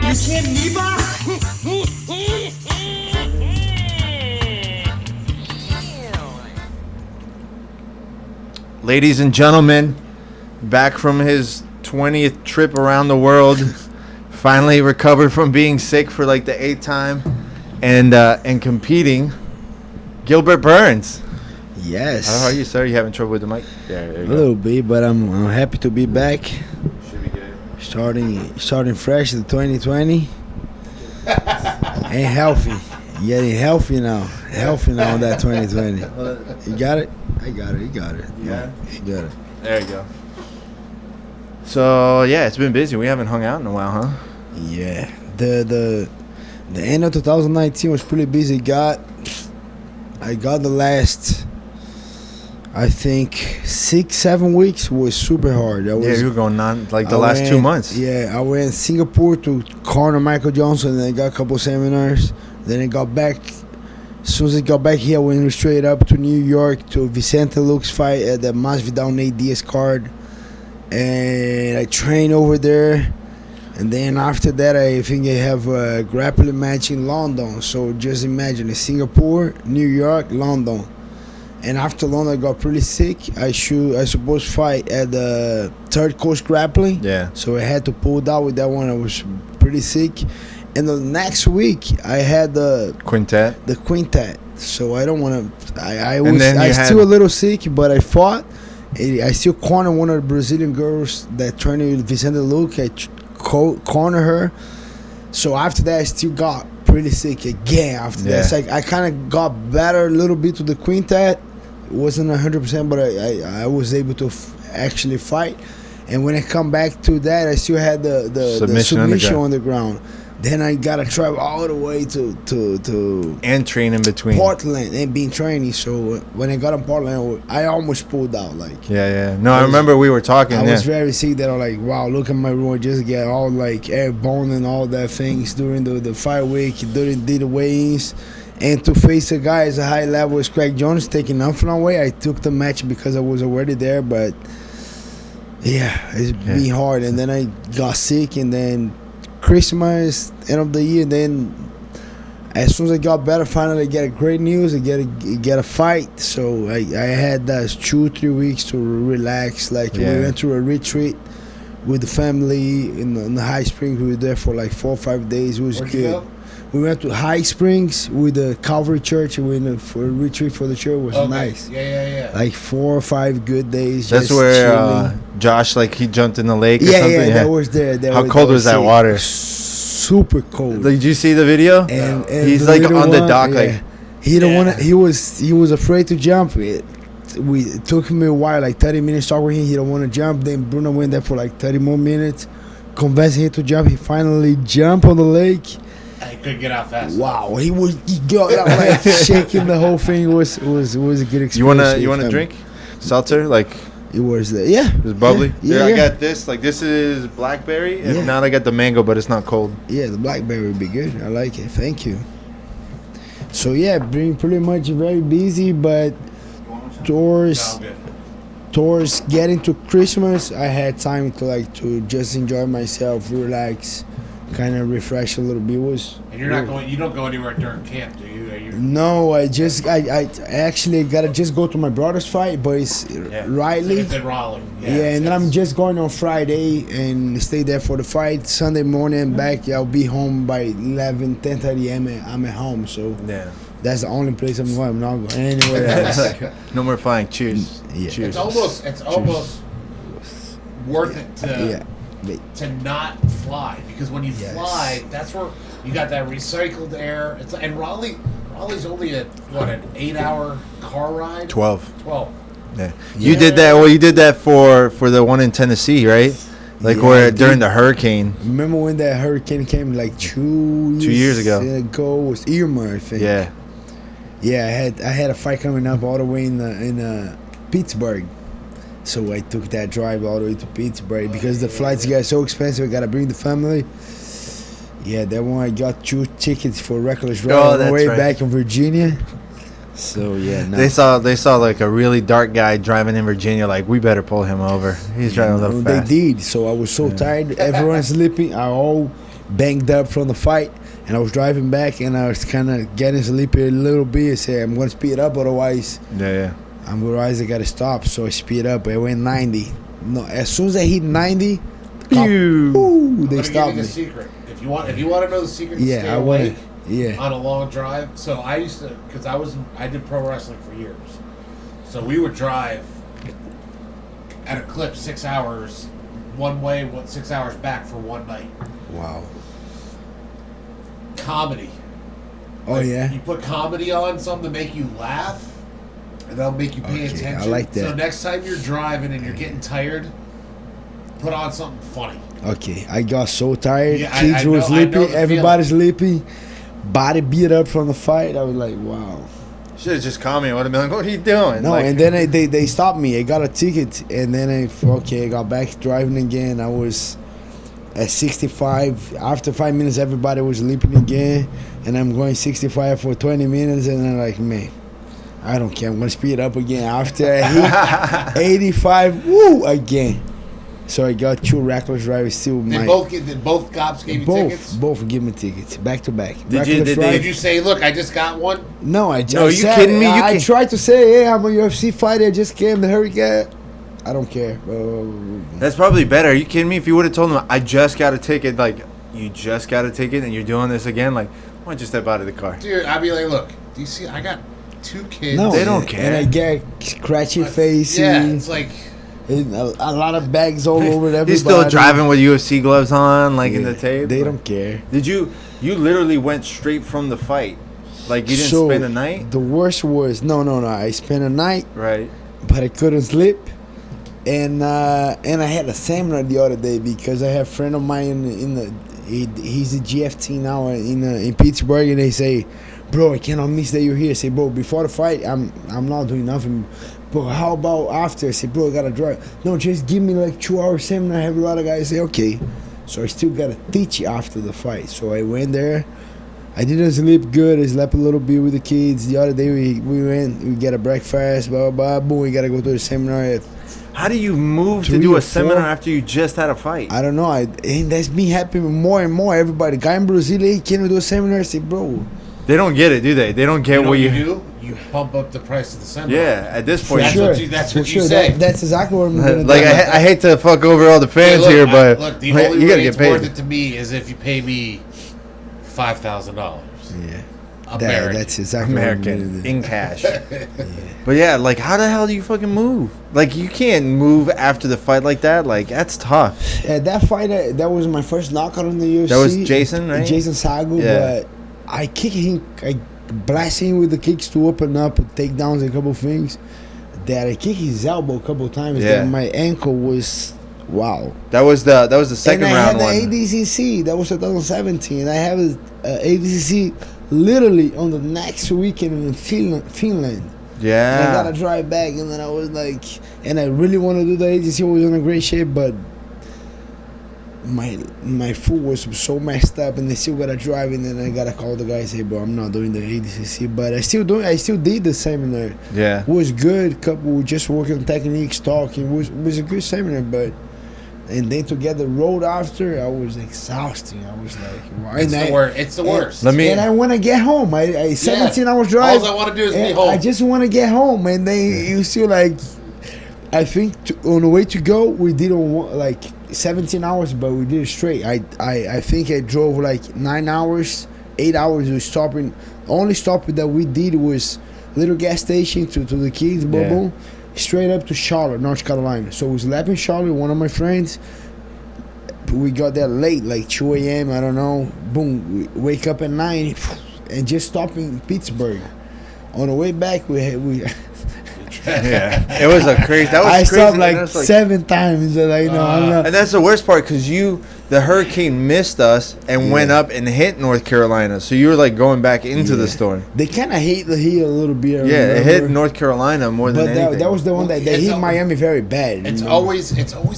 You can't knee box? Ladies and gentlemen, back from his 20th trip around the world, finally recovered from being sick for like the 8th time, and competing, Gilbert Burns. Yes. How are you, sir? You having trouble with the mic? Yeah, there you A go. little bit, but I'm happy to be back. Should be good. Starting fresh in 2020. And healthy. Getting healthy now. Healthy now in that 2020. You got it? I got it. You got it. Yeah. You got it. There you go. So yeah, it's been busy. We haven't hung out in a while, huh? Yeah. The end of 2019 was pretty busy. I got the last, I think, 6-7 weeks was super hard. You were going on like the last 2 months. Yeah, I went Singapore to corner Michael Johnson, and then I got a couple seminars. Then I got back. As soon as I got back here, I went straight up to New York to Vicente Luque's fight at the Masvidal Nate Diaz card, and I trained over there. And then after that, I think I have a grappling match in London. So just imagine, Singapore, New York, London. And after London, I got pretty sick. I supposed to fight at the Third Coast Grappling. Yeah. So I had to pull out with that one. I was pretty sick. And the next week, I had the Quintet. So I don't want to. I still a little sick, but I fought. I still cornered one of the Brazilian girls that trained with Vicente Luque. I corner her. So after that, I still got pretty sick again. After that, it's like I kind of got better a little bit with the Quintet. It wasn't 100%, but I was able to actually fight. And when I come back to that, I still had the submission on the ground. Then I gotta travel all the way to and train in between Portland and being training. So when I got in Portland, I almost pulled out. No, I remember we were talking. I was very sick. That I was like, wow, look at my room. I just get all like airborne and all that things during the fight week. Did the weigh-ins, and to face a guy as a high level as Craig Jones taking nothing away. I took the match because I was already there, but it's been hard. And then I got sick, and then Christmas, end of the year, then as soon as I got better, finally get great news. I get a fight. So I had that 2-3 weeks to relax. We went to a retreat with the family in the High Springs. We were there for like 4 or 5 days. It was good. We went to High Springs with the Calvary Church. We went for a retreat for the church. It was nice. Yeah. Like 4 or 5 good days. That's where Josh, he jumped in the lake or something? Yeah, that was there. How cold was that water? Super cold. Did you see the video? And he's like on the dock, he don't want to. He was afraid to jump. It took me a while, like 30 minutes talking with him. He don't want to jump. Then Bruno went there for like 30 more minutes, convincing him to jump. He finally jumped on the lake. He couldn't get out fast. Wow, he got out like shaking the whole thing. It was a good experience. You wanna drink seltzer? It was it was bubbly. Yeah, I got this. This is blackberry. If not, I got the mango, but it's not cold. Yeah, the blackberry would be good. I like it. Thank you. So being pretty much very busy, but towards getting to Christmas, I had time to just enjoy myself, relax, kind of refresh a little bit. And you're not going. You don't go anywhere during camp, do you? No, I actually gotta just go to my brother's fight, but it's Riley. It's in Raleigh. And then I'm just going on Friday and stay there for the fight. Sunday morning back. I'll be home by 10:30 I'm at home. So that's the only place I'm going. I'm not going anywhere else. No more flying. Cheers. It's Cheers. almost worth it to not fly, because when you fly, that's where you got that recycled air. And Raleigh's only an 8-hour car ride. 12. Yeah. You did that. Well, you did that for the one in Tennessee, right? Where during the hurricane. Remember when that hurricane came 2 years ago? It was Irma, I think. Yeah. Yeah, I had a fight coming up all the way in Pittsburgh. So I took that drive all the way to Pittsburgh because the flights got so expensive. I gotta bring the family. Yeah, that one I got 2 tickets for reckless drive on the way back in Virginia. So they saw a really dark guy driving in Virginia. We better pull him over. He's driving a little fast. They did. So I was so tired. Everyone's sleeping. banged up from the fight, and I was driving back, and I was kind of getting sleepy a little bit. I said, I'm going to speed up, otherwise I got to stop. So I speed up. I went 90. No, as soon as I hit 90, they stopped me. The secret. If you want to know the secret to stay awake on a long drive. So I used to, because I did pro wrestling for years. So we would drive at a clip 6 hours one way, 6 hours back for one night. Wow. Comedy. Oh, yeah? You put comedy on, something to make you laugh, and that'll make you pay attention. I like that. So next time you're driving and you're getting tired, put on something funny. Okay, I got so tired. Yeah, Kids were sleeping. Everybody's sleeping. Body beat up from the fight. I was like, wow. Should have just called me. I would have been like, what are you doing? No, and then they stopped me. I got a ticket, and then I got back driving again. I was at 65. After 5 minutes, everybody was sleeping again, and I'm going 65 for 20 minutes, and I'm like, man, I don't care. I'm going to speed up again. After I hit 85, again. So I got 2 reckless drivers still. Both cops gave you tickets? Both give me tickets, back to back. Did you say, look, I just got one? No, I just No, you kidding me? I tried to say, hey, I'm a UFC fighter. I just came to Hurricane. I don't care. That's probably better. Are you kidding me? If you would have told them, I just got a ticket, like, you just got a ticket and you're doing this again, like, why don't you step out of the car? Dude, I'd be like, look, do you see, I got 2 kids. No, they don't care. And I get scratchy face. Yeah, it's like... A lot of bags all over everybody. He's still driving with UFC gloves on, like in the tape. They don't care. Did you literally went straight from the fight? Like you didn't spend a night? The worst was no. I spent a night. Right. But I couldn't sleep. And I had a seminar the other day because I have a friend of mine he's a GFT now in Pittsburgh, and they say, bro, I cannot miss that you're here. I say, bro, before the fight I'm not doing nothing. Bro, how about after? I said, bro, I gotta drive. No, just give me like 2 hours seminar. I have a lot of guys say, okay. So I still gotta teach after the fight. So I went there. I didn't sleep good. I slept a little bit with the kids. The other day we get a breakfast, blah, blah, blah. Boom, we gotta go to the seminar. How do you move to do a seminar after you just had a fight? I don't know. And that's been happening more and more. Everybody, guy in Brazil, hey, can we do a seminar? I say, bro. They don't get it, do they? They don't get what you do. You bump up the price of the seminar. Yeah, at this point, that's what you say. That's exactly what I'm going to do. Like, I hate to fuck over all the fans here, but look, the only way it's worth it to me is if you pay me $5,000. Yeah. American. That's exactly American in cash. But yeah, like how the hell do you fucking move? Like you can't move after the fight like that. Like that's tough. Yeah, that fight that was my first knockout in the UFC. That was Jason, right? Jason Sagu, but I kick him. I blast him with the kicks to open up, takedowns, and a couple things. That I kicked his elbow a couple times. Yeah. Then my ankle was wow. That was the second round one. And I had the ADCC. That was 2017. I have ADCC literally on the next weekend in Finland. Yeah. And I gotta drive back, and then I was like, and I really want to do the ADCC. I was in a great shape, but my foot was so messed up, and I still gotta drive, and then I gotta call the guy and say, bro, I'm not doing the ADCC, but I still did the seminar. Yeah. It was good. Couple just working on techniques, talking. It was a good seminar, but. And then to get the road after, I was exhausting. I was like, wow. It's the worst. And I want to get home. I 17 hours drive. All I want to do is be home. I just want to get home. And then you still like, I think on the way to go, we did like 17 hours, but we did it straight. I think I drove like 9 hours, 8 hours. We stopping. Only stop that we did was little gas station to the kids, boom. Straight up to Charlotte, North Carolina. So we slept in Charlotte, one of my friends. We got there late, like 2 a.m., I don't know. Boom, we wake up at 9 and just stop in Pittsburgh. On the way back, we yeah, it was a crazy. That was I crazy. stopped like 7 times. I'm not. And that's the worst part because the hurricane missed us and went up and hit North Carolina. So you were like going back into the storm. They kind of hate the heat a little bit. Yeah, it hit North Carolina more than anything. But that was the one that hit Miami very bad. It's always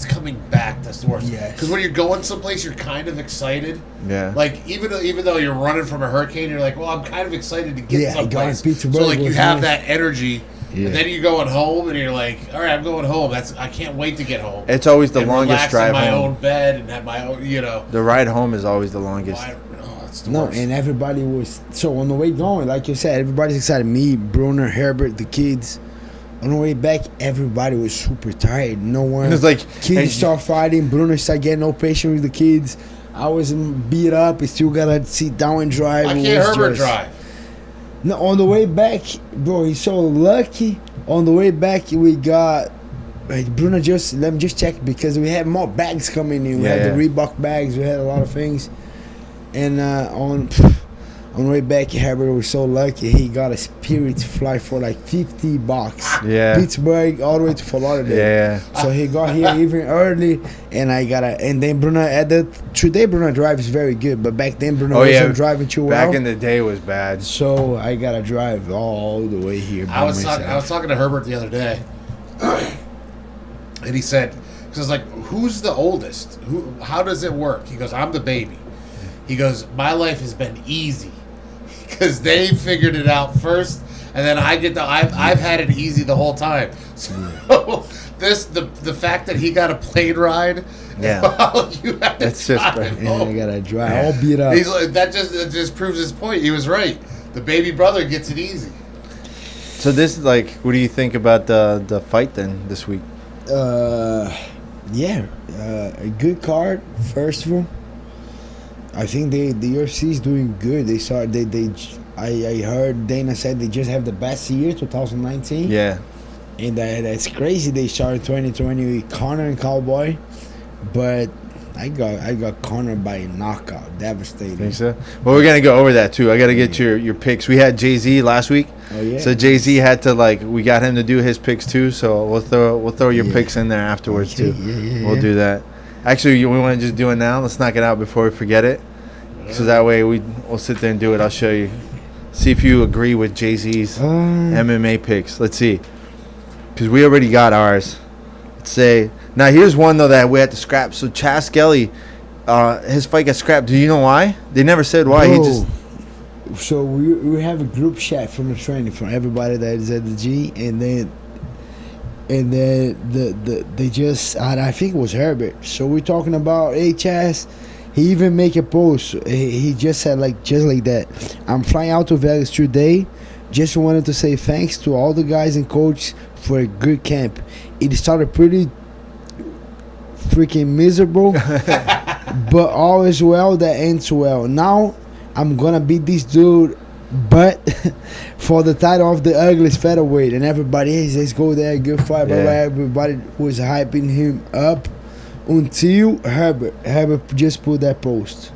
coming back. That's the worst. Yeah. Because when you're going someplace, you're kind of excited. Yeah. Like even though you're running from a hurricane, you're like, well, I'm kind of excited to get someplace. Pittsburgh So like you have that energy. Yeah. And then you're going home, and you're like, all right, I'm going home. I can't wait to get home. It's always the and longest drive in my home. own bed and have my own, The ride home is always the longest. It's the No, worst. and everybody was so on the way going, like you said, everybody's excited. Me, Bruner, Herbert, the kids. On the way back, everybody was super tired. No one. It was like Kids start fighting. Bruner started getting no patience with the kids. I was beat up. I still gotta sit down and drive. Why can't Herbert drive? No, on the way back, bro, he's so lucky. On the way back, we got Bruno. Let me just check because we had more bags coming in. We had the Reebok bags. We had a lot of things, and on the way back, Herbert was so lucky. He got a Spirit flight for like $50. Yeah. Pittsburgh all the way to Fort Lauderdale. Yeah. So he got here even early, and then Bruno today Bruno drives very good, but back then Bruno wasn't driving too well. Back in the day was bad. So I gotta drive all the way here. I was talking to Herbert the other day, and he said, because I was like, "Who's the oldest? How does it work?" He goes, "I'm the baby." He goes, "My life has been easy because they figured it out first, and then I've had it easy the whole time." So the fact that he got a plane ride, while you have to drive home. I gotta drive all beat up. He's like, that just proves his point. He was right. The baby brother gets it easy. So this is like, what do you think about the fight then this week? A good card. First of all, I think the UFC is doing good. I heard Dana said they just have the best year, 2019. Yeah. And that's crazy. They started 2020 with Conor and Cowboy, but I got Conor by a knockout, devastating. Think so? Well, we're gonna go over that too. I gotta get your picks. We had Jay-Z last week. Oh yeah. So Jay-Z had to we got him to do his picks too. So we'll throw your picks in there afterwards too. We'll do that. Actually, we want to just do it now. Let's knock it out before we forget it. So that way we'll sit there and do it. I'll show you. See if you agree with Jay-Z's MMA picks. Let's see. Because we already got ours. Let's say. Now, here's one, though, that we had to scrap. So, Chas Skelly, his fight got scrapped. Do you know why? They never said why. Bro, so we have a group chat from the training from everybody that is at the G. And then they just, I think it was Herbert. So we're talking about, hey, Chas. He even make a post. He just said just like that. I'm flying out to Vegas today. Just wanted to say thanks to all the guys and coaches for a good camp. It started pretty freaking miserable, but all is well that ends well. Now I'm gonna beat this dude, but for the title of the ugliest featherweight, and everybody, hey, let's go there, good fight. Yeah. Everybody was hyping him up. Until Herbert just put that post.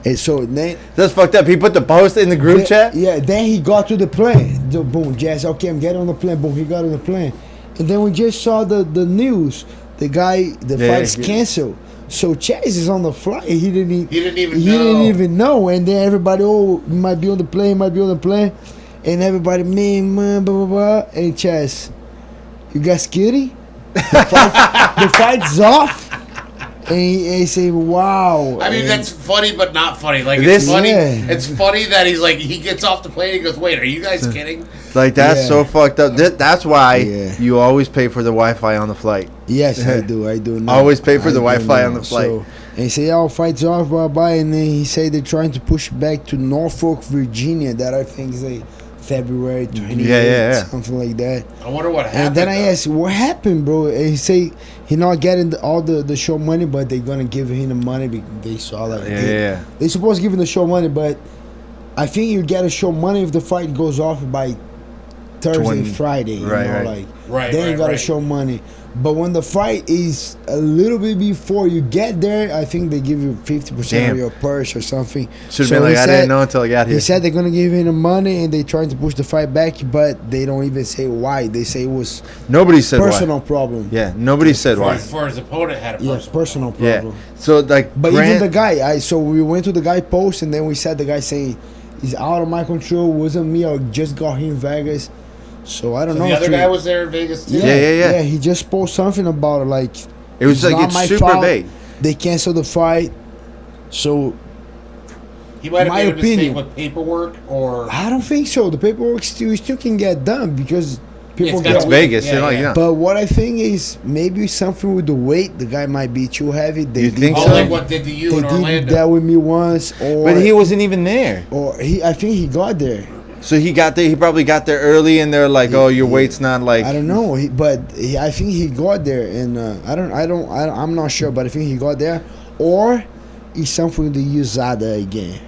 And so then... That's fucked up. He put the post in the group chat? Yeah, then he got to the plane. Boom, Jazz, okay, I'm getting on the plane. Boom, he got on the plane. And then we just saw the news. The fight's canceled. So Chaz is on the flight. He didn't even know. And then everybody, might be on the plane. And everybody, man, blah, blah, blah. And Chaz, you got skitty? The fight's off? And he say, "Wow." I mean, that's funny, but not funny. Like it's funny. Yeah. It's funny that he gets off the plane. He goes, "Wait, are you guys kidding?" Like that's so fucked up. That's why you always pay for the Wi-Fi on the flight. Yes, I do. Always pay for the Wi-Fi on the flight. So, and he say, fight's off, bye. And then he say they're trying to push back to Norfolk, Virginia. That I think is February 28th, something like that. I wonder what happened. And then I asked, what happened, bro? And he say he not getting all the show money, but they're gonna give him the money because they saw that. They supposed to give him the show money, but I think you get a show money if the fight goes off by Thursday, Friday. Then you gotta show money. But when the fight is a little bit before you get there, I think they give you 50% of your purse or something. Should have been I didn't know until I got here. He said they're going to give him the money and they're trying to push the fight back, but they don't even say why. They say it was personal problem. Yeah, nobody said why. For his opponent had a personal problem. Yeah. So, but even the guy, so we went to the guy post and then we said the guy saying, he's out of my control, wasn't me, I just got here in Vegas. So I don't know. The other guy was there in Vegas too. Yeah. He just posted something about it, it was it's super vague. They canceled the fight, so he might have made a mistake with paperwork, or I don't think so. The paperwork still can get done because It's Vegas. Yeah. But what I think is maybe something with the weight. The guy might be too heavy. You think so? Like what did to you in Orlando? They did that with me once. But he wasn't even there. I think he got there. So he got there. He probably got there early, and they're like, "Oh, your weight's not like." I don't know, I think he got there, and I'm not sure, but I think he got there, or it's something with the USADA again.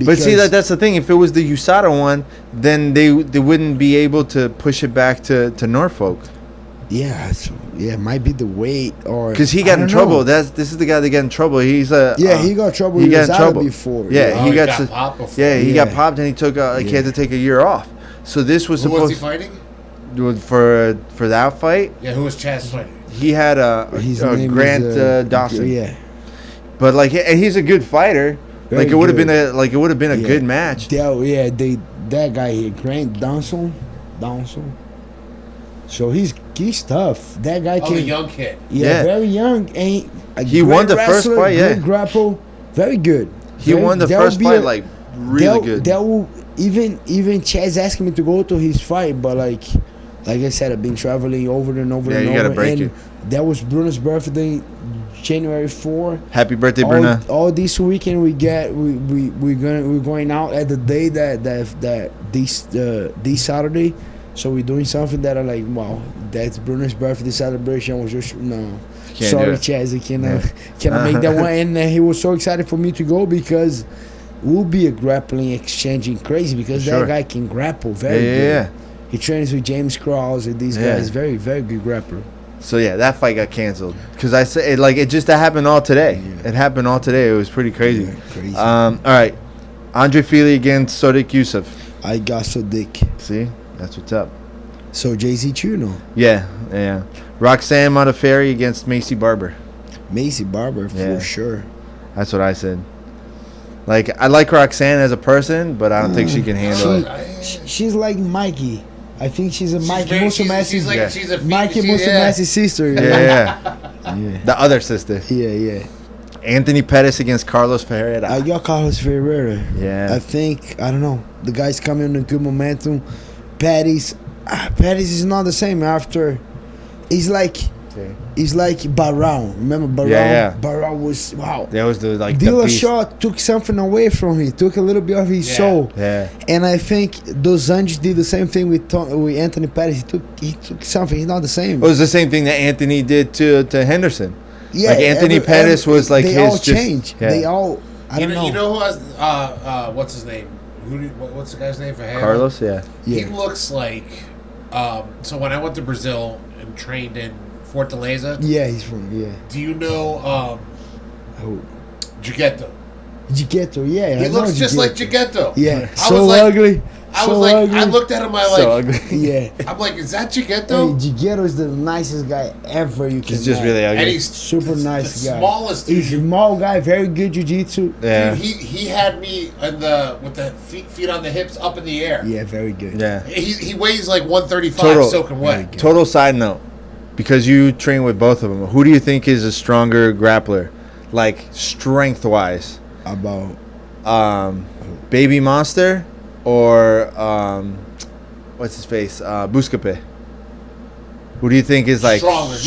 But see, that's the thing. If it was the USADA one, then they wouldn't be able to push it back to Norfolk. Yeah, it might be the weight, or because he got in trouble. This is the guy that got in trouble. He's he got trouble. He got in trouble before. Yeah, he got popped before. Yeah, he got popped, and he took he had to take a year off. So this was Who supposed. was he fighting? For that fight? Yeah, who was Chaz fighting? He had Grant Dawson. Yeah, but and he's a good fighter. It would have been a good match. That guy here, Grant Dawson. So he's tough. That guy the young kid. Yeah, very young. And he won the first fight. Good grapple, very good. He won the first fight really good. That will even Chaz asked me to go to his fight, but like I said, I've been traveling over and over and over. Yeah, you gotta break it. That was Bruno's birthday, January 4. Happy birthday, Bruno! All this weekend we're going out at the day that this Saturday. So we're doing something that I like. Wow, that's Bruno's birthday celebration. I was just sorry, Chaz, I cannot make that one. And he was so excited for me to go because we'll be a grappling exchanging crazy because that guy can grapple very good. Yeah. He trains with James Krause and these guys. Very, very good grappler. So that fight got canceled because I said that happened all today. Yeah. It happened all today. It was pretty crazy. Yeah, crazy. All right, Andre Fili against Sodiq Yusuff. I got Sodiq. See. That's what's up. So Jay-Z Chuno. Yeah. Roxanne Modafferi against Macy Barber. Macy Barber for sure. That's what I said. I like Roxanne as a person, but I don't think she can handle it. She's like Mikey. I think she's a Mikey Musumesi's Mikey Musumesi's sister. Yeah. The other sister. Yeah. Anthony Pettis against Carlos Ferreira. I got Carlos Ferreira. Yeah. I think, I don't know. The guy's coming on a good momentum. Pettis is not the same after. He's like Barão. Remember Barão? Yeah. Barão was, wow. That was the Dillashaw took something away from him. Took a little bit of his soul. Yeah. And I think Dos Anjos did the same thing with Anthony Pettis. He took something. He's not the same. It was the same thing that Anthony did to Henderson. Yeah. Anthony Pettis was like they his all changed. Yeah. They all. I don't know. You know who has what's his name? What's the guy's name for him? Carlos. Yeah. He looks like. So when I went to Brazil and trained in Fortaleza. Yeah, he's from. Yeah. Do you know who? Gigueto, yeah. He looks just like Gigueto. Yeah. Ugly. I looked at him. Yeah. I'm like, is that Gigueto? Hey, Gigueto is the nicest guy ever you can. He's just really ugly. And he's super nice guy. Smallest. Dude. He's a small guy, very good jiu-jitsu. Yeah. Dude, he had me with the feet on the hips up in the air. Yeah, very good. Yeah. He weighs like 135 soaking wet. Total side note, because you train with both of them, who do you think is a stronger grappler, strength wise? About Baby Monster or what's his face? Buscape. Who do you think is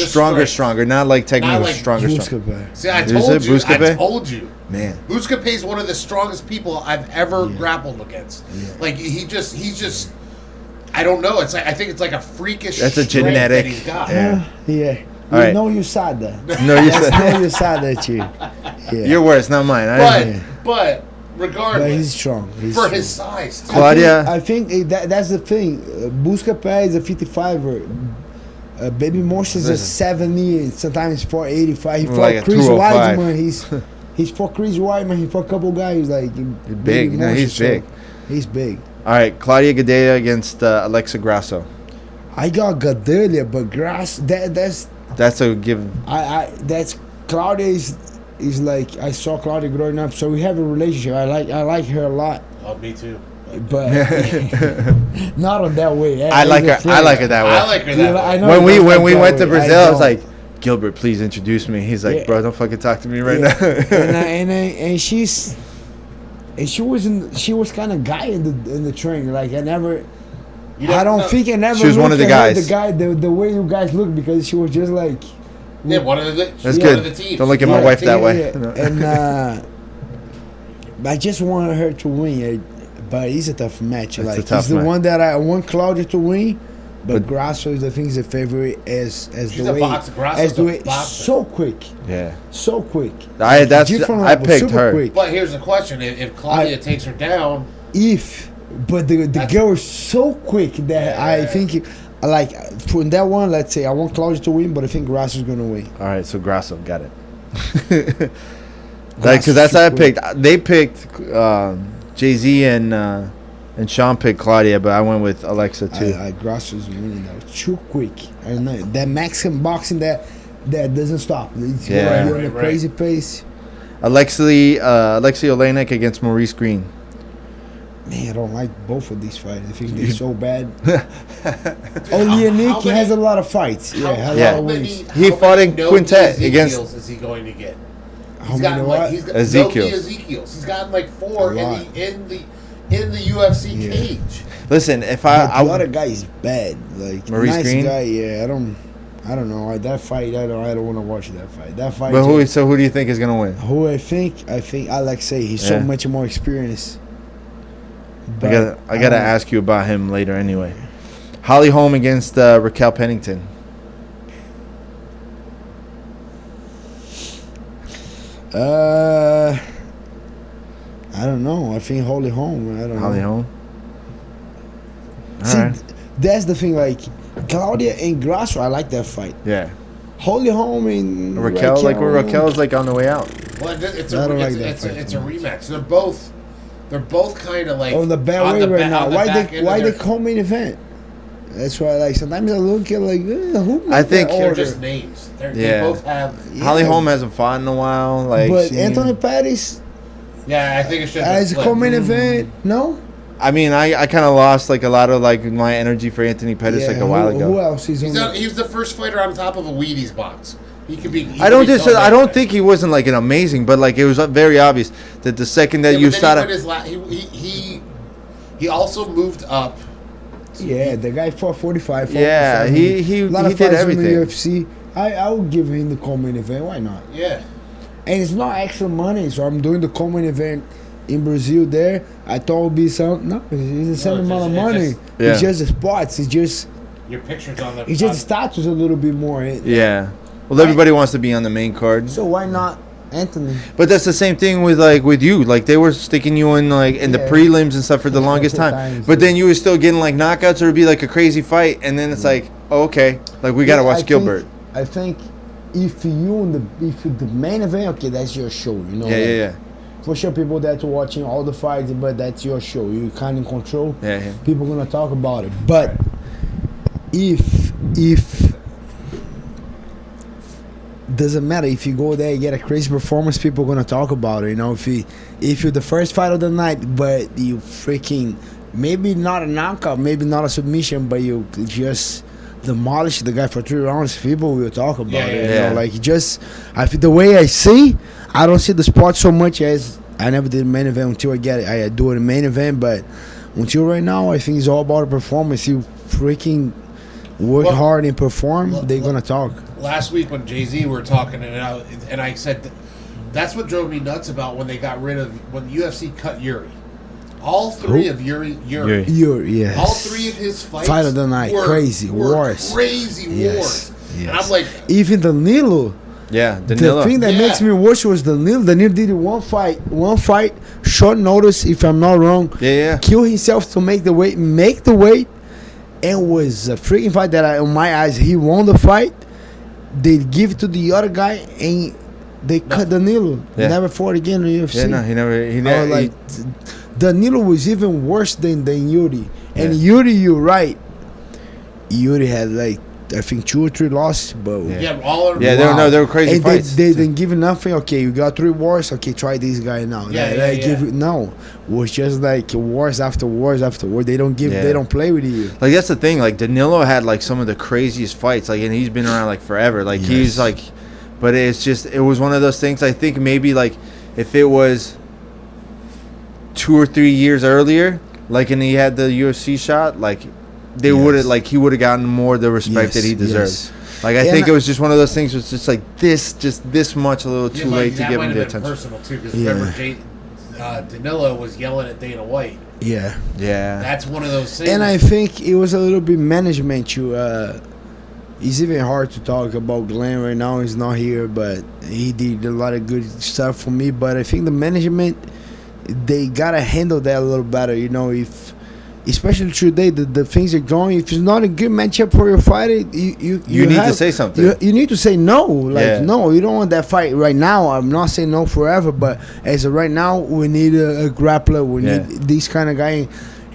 stronger? Not like technically stronger. See, I told you. Man, Buscape is one of the strongest people I've ever grappled against. Yeah. He's just. I don't know. I think it's like a freakish. That's a genetic. That he's got. Yeah. All right. No USADA. No USADA, Chief. Yeah. Your words, not mine. But regardless, but he's strong. His size. Too. Claudia, I think that's the thing. Buscape is a 55er. Baby Morse is a 70, sometimes 485. He fought Chris Weidman. He's for Chris Weidman. He fought a couple guys he's big. He's big. He's big. All right, Claudia Gadelha against Alexa Grasso. I got Gadelha, but Grasso. That's a given. That's Claudia is like, I saw Claudia growing up, so we have a relationship. I like her a lot. Oh, me too. But not on that way. I like her. I like her that way. I like her that way. I know when we went to Brazil, I was like, Gilbert, please introduce me. He's like, bro, don't fucking talk to me right now. and she was kind of guy in the training. Like I never. I don't think I never. She was one of the guys. The way you guys look, because she was just like. Yeah, one of the. That's good. One of the teams. Don't look at my wife that way. Yeah. And I just wanted her to win. But it's a tough match. It's like a tough it's the match. one that I want Claudia to win. But Grasso is, I think, is the favorite as She's the a way boxer. Grasso's a boxer. so quick. Yeah. So quick. I Different picked super her. quick. But here's the question: if Claudia takes her down, But the girl is so quick that I think, like, from that one, let's say I want Claudia to win, but I think Grasso's gonna win. All right, so Grasso got it. Because that's how I picked. They picked Jay-Z and Shawn picked Claudia, but I went with Alexa too. Grasso's winning that. Too quick. I don't know. That Mexican boxing that doesn't stop. It's going at a crazy pace. Alexei Oleynik against Maurice Greene. Man, I don't like both of these fights. I think they're so bad. Oleynik has a lot of fights. Yeah, has a lot of wins. He fought in Quintet against. is he going to get? How many what? He's got Ezekiel's. He's gotten like 4 in the UFC cage. Listen, if The other guy is bad. Like Maurice nice Greene? guy. Yeah, I don't know. That fight, I don't want to watch that fight. That fight. But who do you think is gonna win? Who I think Alexei. He's so much more experienced. But I gotta ask you about him later anyway. Holly Holm against Raquel Pennington. I don't know. I think Holly Holm. I don't know. Holly Holm. See, Alright. that's the thing. Like Claudia and Grasso, I like that fight. Yeah. Holly Holm and Raquel, Raquel's like on the way out. Well, it's a rematch. They're both kind of like on the bad way right now. Why they co-main event? That's why, like, sometimes I look at like who. I think they're just names. They both have. Holly Holm hasn't fought in a while. Like, but Anthony Pettis. Yeah, I think it should. As a co-main event, no. I mean, I kind of lost like a lot of like my energy for Anthony Pettis like a while ago. Who else? He's the first fighter on top of a Wheaties box. He could be. I don't think he wasn't like an amazing, but like it was very obvious that the second that you started, he also moved up. Yeah, the guy fought 45. Yeah, he did everything. In the UFC. I would give him the co-main event. Why not? Yeah. And it's not extra money, so I'm doing the co-main event in Brazil there. I thought it would be some. No, it's the same amount of money. It's just the spots. It's just your pictures on the. It's just the status a little bit more. Yeah. Well, everybody wants to be on the main card. So why not Anthony? But that's the same thing with you. Like they were sticking you in the prelims and stuff for the longest time. But then you were still getting like knockouts, or it'd be like a crazy fight, and then it's like, oh, okay, like we gotta watch Gilbert. I think if the main event, okay, that's your show. You know. Yeah. For sure, people that's watching all the fights, but that's your show. You kind of in control. Yeah. People gonna talk about it. But if doesn't matter if you go there, you get a crazy performance, people gonna talk about it. You know, if you're the first fight of the night, but you freaking maybe not a knockout, maybe not a submission, but you just demolish the guy for 3 rounds, people will talk about it. You know, like I feel the way I see, I don't see the sport so much as I never did main event until I get it. I do it in main event, but until right now, I think it's all about the performance. You freaking work hard and perform, they're gonna talk. Last week when Jay-Z were talking and I said that's what drove me nuts about when UFC cut Yuri. All three of Yuri, yes. All three of his fights. Fight of the night, crazy wars. Yes. And I'm like, even Danilo. Yeah, Danilo. The thing that makes me worse was Danilo. Danilo did one fight, short notice, if I'm not wrong. Yeah. Kill himself to make the weight, and was a freaking fight that, in my eyes, he won the fight. They give it to the other guy, and they cut Danilo. Yeah. Never fought again in the UFC. Yeah, no, he never. Danilo was even worse than Yuri. And Yuri, you're right. Yuri had I think 2 or 3 losses, but they were crazy and fights. They didn't give nothing. Okay, you got 3 wars. Okay, try this guy now. No, it was just like wars after wars after wars. They don't give. They don't play with you. Like that's the thing. Like Danilo had like some of the craziest fights. Like, and he's been around like forever. Like he's like, but it was one of those things. I think maybe like if it was 2 or 3 years earlier, like, and he had the UFC shot, like they would have like he would have gotten more the respect that he deserves. Like I think it was just one of those things. Was just like this much a little too late to give him the attention. Personal too, because remember, Danilo was yelling at Dana White. Yeah. That's one of those things. And I think it was a little bit management too. It's even hard to talk about Glenn right now. He's not here, but he did a lot of good stuff for me. But I think the management, they gotta handle that a little better. You know, if especially today the things are going. If it's not a good matchup for your fighter, you need to say something. You need to say no. Like no, you don't want that fight right now. I'm not saying no forever, but as of right now, we need a grappler. We need this kind of guy.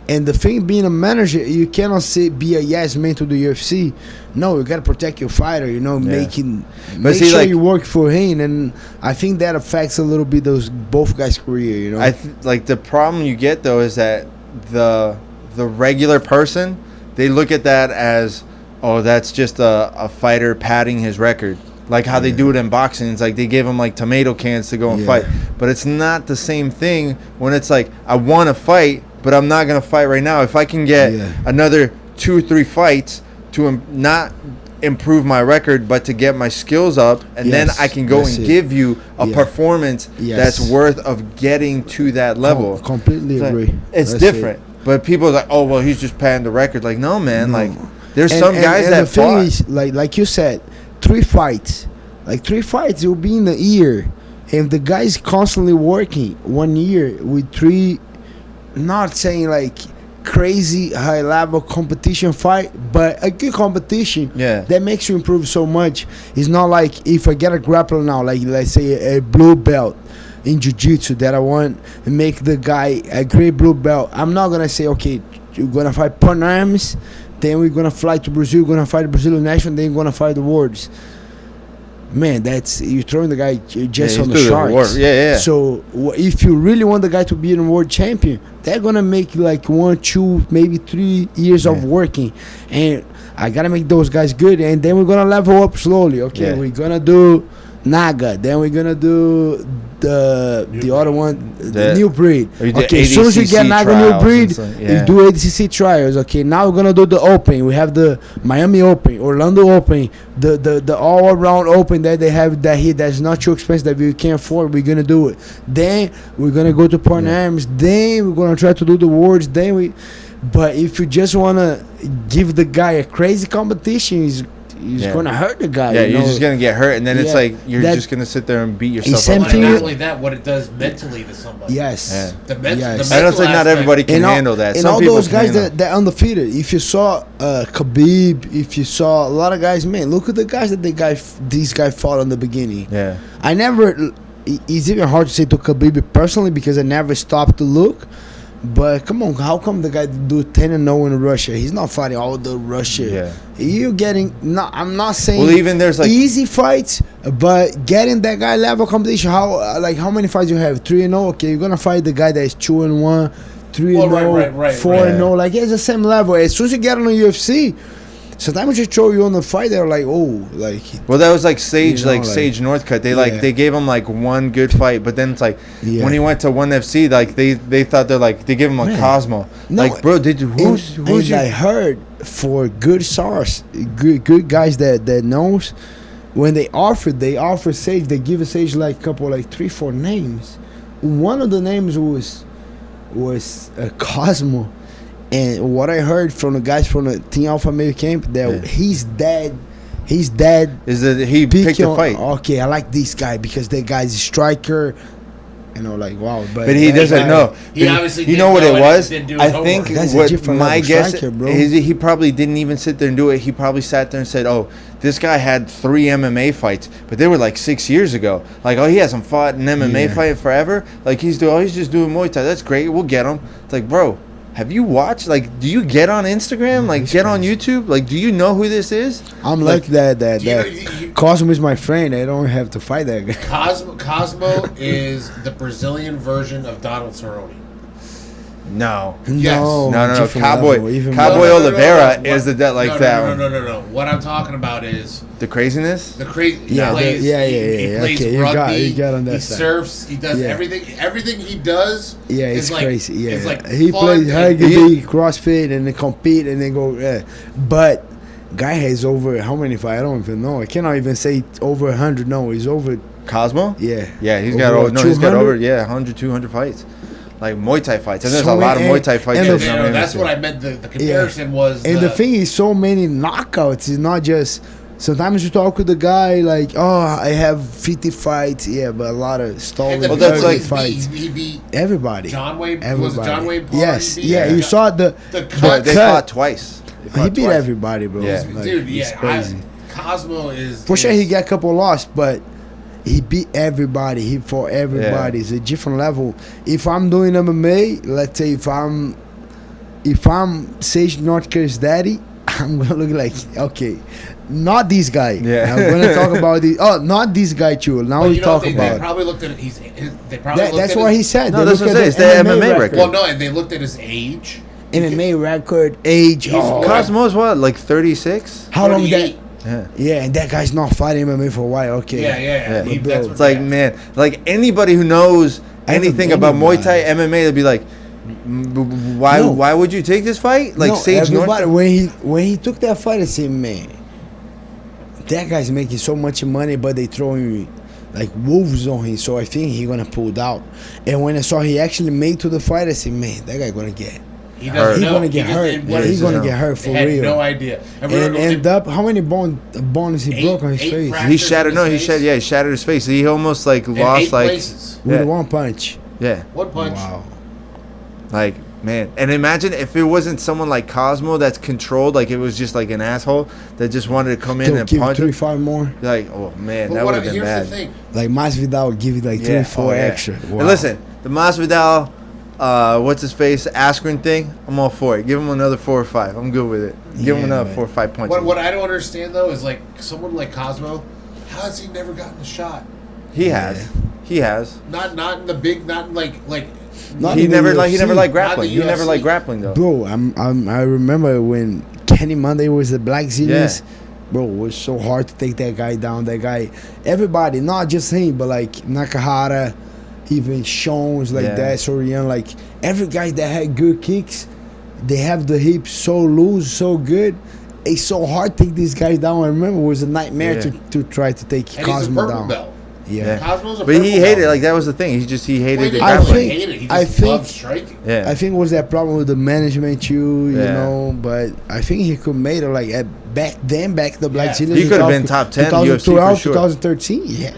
And the thing being a manager, you cannot be a yes man to the UFC. No, you gotta protect your fighter. You know, make sure you work for him. And I think that affects a little bit both guys' career. You know, like the problem you get though is that the regular person, they look at that as, oh, that's just a fighter padding his record. Like how they do it in boxing. It's like they give him like tomato cans to go and fight. But it's not the same thing when it's like, I want to fight, but I'm not going to fight right now. If I can get another 2 or 3 fights to not improve my record, but to get my skills up, and then I can go and give you a performance that's worth of getting to that level. Completely agree. It's different. But people are like, oh, well, he's just padding the record. Like, no, man. No. Like, there's some guys that fought. The thing is, like you said, 3 fights. Like 3 fights, it will be in a year. And the guy's constantly working 1 year with 3, not saying like crazy high level competition fight, but a good competition that makes you improve so much. It's not like if I get a grappler now, like let's say a blue belt in Jiu-Jitsu that I want to make the guy a great blue belt. I'm not going to say, okay, you're going to fight Pan Ams, then we're going to fly to Brazil, we're going to fight the Brazilian national, then you're going to fight the worlds. Man, that's you're throwing the guy just on the sharks. So if you really want the guy to be a world champion, they're gonna make like 1, 2, maybe 3 years of working, and I gotta make those guys good, and then we're gonna level up slowly. Okay, we're gonna do Naga, then we're gonna do the other one, the new breed. Okay, as soon as you get Naga new breed, you do ADCC trials. Okay, now we're gonna do the Open. We have the Miami Open, Orlando Open, the all around Open that they have that here that's not too expensive that we can't afford. We're gonna do it. Then we're gonna go to Pan Ams. Then we're gonna try to do the Worlds. But if you just wanna give the guy a crazy competition, he's gonna hurt the guy. You're just gonna get hurt, and then it's like you're just gonna sit there and beat yourself up. Not only that, what it does mentally to somebody. I don't think not everybody can handle that. And some all people those guys that undefeated. If you saw Khabib, if you saw a lot of guys, man, look at the guys that these guys fought in the beginning. I never. It's even hard to say to Khabib personally because I never stopped to look. But come on, how come the guy do 10-0 in Russia? He's not fighting all the Russia. You're getting. No, I'm not saying. Well, even there's like easy fights, but getting that guy level competition. How many fights you have? 3-0. Okay, you're gonna fight the guy that is 2-1, 3-0, 4-0. Like it's the same level. As soon as you get on the UFC. Sometimes just throw you on the fight, they're like, oh, like. Well, that was like Sage, Sage Northcutt. They gave him like one good fight, but then it's like when he went to ONE FC, like they thought they gave him a Cosmo. No, like, bro, who's I heard for good source, good guys that knows, when they offer Sage, they give Sage like a couple, like 3, 4 names. One of the names was Cosmo. And what I heard from the guys from the Team Alpha Male camp, that he's dead. Is that he picked a fight? Okay, I like this guy because that guy's a striker. You know, like wow. But he doesn't know. He obviously you know what it was. I think what my guess is he probably didn't even sit there and do it. He probably sat there and said, "Oh, this guy had 3 MMA fights, but they were like 6 years ago. Like, oh, he hasn't fought an MMA fight forever. Like he's just doing Muay Thai. That's great. We'll get him." It's like, bro. Have you watched? Like, do you get on Instagram? Like, get on YouTube? Like, do you know who this is? I'm like that Cosmo is my friend. I don't have to fight that guy. Cosmo is the Brazilian version of Donald Cerrone. No. Yes. No, No. different Cowboy level, even Cowboy more. Oliveira What- is the that like no, that no, one. no. What I'm talking about is The craziness. the crazy. Yeah, he plays, yeah. He plays Okay, rugby. you got on that he side. surfs. He does Yeah. everything. Everything he does. Yeah, is it's like, crazy. Yeah, it's like he fun plays and- rugby, CrossFit, and they compete and they go. But guy has over how many fights? I don't even know. I cannot even say over 100. No, he's over. Cosmo. Yeah, Yeah, he's Over got over. what, No, he's got 200? over. Yeah, 100, 200 fights. Like Muay Thai fights, and there's So a lot of many- Muay Thai fights. and that the- I'm not that's even what saying. I meant. The comparison was. And the thing is, so many knockouts. It's not just. Sometimes you talk with the guy like, oh, I have 50 fights. Yeah, but a lot of stolen Well, that's like- fights. he beat Everybody. John Wayne. Everybody. Was it John Wayne Paul? Yes. He beat Yeah, you saw the the But cut. they cut. fought twice. They he fought beat twice. everybody, bro. Yeah. Like, Dude, it's yeah, crazy. Cosmo is For sure, is- he got a couple lost, but he beat everybody. He fought everybody. Yeah. It's a different level. If I'm doing MMA, let's say if I'm Sage Northcutt's daddy, I'm gonna look like okay, not this guy. Yeah. I'm gonna talk about the not this guy too. Now But we you know, talk they about. probably looked at they probably looked That's at what his, he said. No, They that's look what I'm at saying. It's the MMA record. Well, no, and they looked at his age. In MMA record, age. He's Oh, good. Cosmo's what, like 36? how long that? 48. Yeah. Yeah, and that guy's not fighting MMA for a while. Okay. Yeah. Yeah. He, Bro, that's what It's like, yeah. man, like anybody who knows anything about Muay Thai Anybody. MMA, they'd be like, why? No. Why would you take this fight? Like No, Sage everybody North. when he took that fight, I said, man, that guy's making so much money, but they throwing like wolves on him. So I think he gonna pull out. And when I saw he actually made to the fight, I said, man, that guy gonna get. He doesn't He's know. gonna get He hurt. doesn't- Yeah, what he's is gonna it? get hurt for They had real. no idea. And end up, how many bones he Eight- broke on his eight face? fractures. He shattered. in No, his he face? shattered. Yeah, he shattered his face. He almost like in lost 8 like places. With yeah. one punch. yeah, One punch. Wow. like man. And imagine if it wasn't someone like Cosmo that's controlled, like it was just like an asshole that just wanted to come in Don't and give punch. 3-5 more. Like oh man, But that what would have been here's bad. the thing. Like Masvidal would give you like 3-4 extra. Wow. And listen, the Masvidal, what's his face, Askren thing, I'm all for it. Give him another 4 or 5. I'm good with it. Give him Yeah, another man. 4 or 5 punches. What I don't understand though is like someone like Cosmo, how has he never gotten a shot? He has. He has. Not in the big, not in like Not He in the never liked UFC. grappling. He never UFC. liked grappling though. Bro, I remember when Kenny Monday was the Black Zillions. Bro, it was so hard to take that guy down. That guy, everybody, not just him, but like Nakahara, even Shawn was like Yeah. that. Soriano, like every guy that had good kicks, they have the hips so loose, so good. It's so hard to take these guys down. I remember it was a nightmare Yeah. to try to take and he's a Cosmo purple down. belt. Yeah. Cosmo's a But purple he hated belt. like that was the thing. He hated the I I grappling. think- hate it. He I just think- loves striking. Yeah. I think it was that problem with the management too, you Yeah. know. But I think he could made it like back the Black Yeah. Zillions. He could have been top 10 UFC for 2012, sure. 2013. Yeah,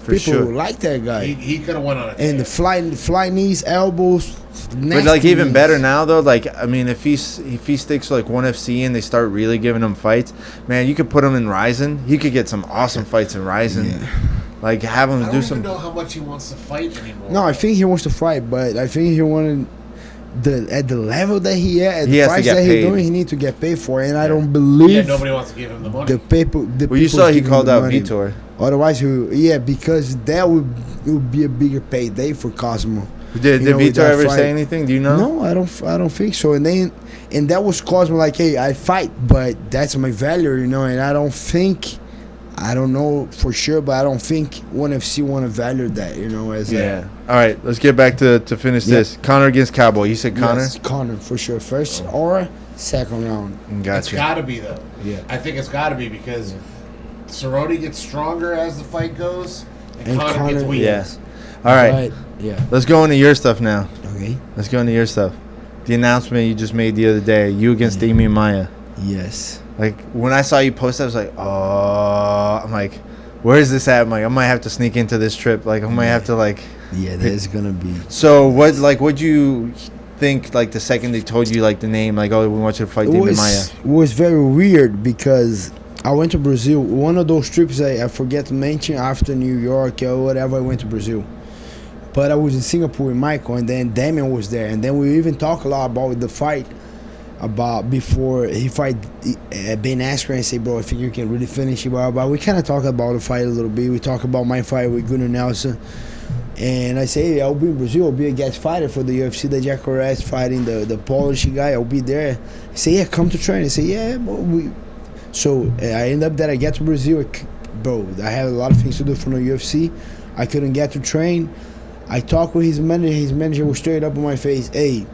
for people sure. like that guy. He could have went on a And the fly knees, elbows. But like even nasty better knees. now though, like I mean, if he sticks to like ONE FC and they start really giving him fights, man, you could put him in Ryzen. He could get some awesome fights in Ryzen. Yeah. Like have him I do don't some. even know how much he wants to fight anymore. No, I think he wants to fight, but I think he wanted at the level that he at He the has to price get that paid. he doing, he need to get paid for it. And I don't yeah, believe nobody wants to give him the money. the people. Well, you saw he called out Vitor. Otherwise, because that would be a bigger payday for Cosmo. Did You know, with Vitor that ever fight. say anything? Do you know? No, I don't think so. And that was Cosmo like, hey, I fight, but that's my value, you know. And I don't know for sure, but I don't think ONE FC want to value that, you know. As Yeah. All right, let's get back to finish Yeah. this. Connor against Cowboy. You said Connor. Yes, Connor for sure, first or second round. It's Gotcha. got to be though. Yeah. I think it's got to be because Cerrone gets stronger as the fight goes, and, And Connor gets Conor- weaker. Yes. All right. Yeah. Let's go into your stuff now. Okay. Let's go into your stuff. The announcement you just made the other day. You against Demian Maia. Yes. Like when I saw you post, I was like, oh, I'm like, where is this at? I'm like, I might have to sneak into this trip. Like I might have to like. Yeah, that's gonna be. So what'd you think like the second they told you like the name, like, oh, we want you to fight Demian Maia? It was very weird because I went to Brazil. One of those trips I forget to mention after New York or whatever, I went to Brazil. But I was in Singapore with Michael, and then Damon was there, and then we even talked a lot about the fight, about before he fight Ben Askren and say, bro, I think you can really finish it. But we kind of talked about the fight a little bit. We talked about my fight with Gunnar Nelson. And I say, hey, I'll be in Brazil. I'll be a guest fighter for the UFC. The Jack Horace fighting the Polish guy. I'll be there. I say, yeah, come to train. I say, yeah, so I end up that I get to Brazil. Bro, I had a lot of things to do for the UFC. I couldn't get to train. I talked with his manager. His manager was straight up in my face. Hey,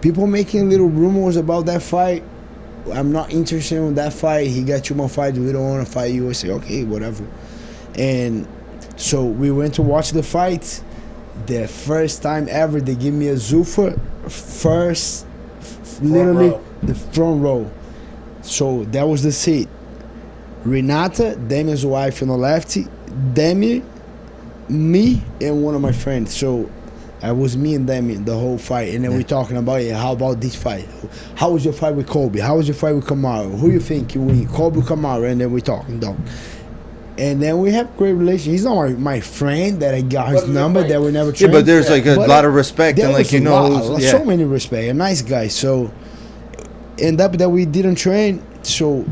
people making little rumors about that fight. I'm not interested in that fight. He got 2 more fights. We don't want to fight you. I say, okay, whatever. And so we went to watch the fight. The first time ever they give me a Zuffa literally the front row. So that was the seat. Renata, Damian's wife on the left, Demian, me, and one of my friends. So I was me and Damian the whole fight, and then we're talking about how about this fight? How was your fight with Colby? How was your fight with Kamaru? Who you think you win? Colby, Kamaru, and then we're talking down. And then we have great relations. He's not my friend that I got his number that we never trained. Yeah, but there's like a lot of respect and like so many respect. A nice guy. So end up that we didn't train. So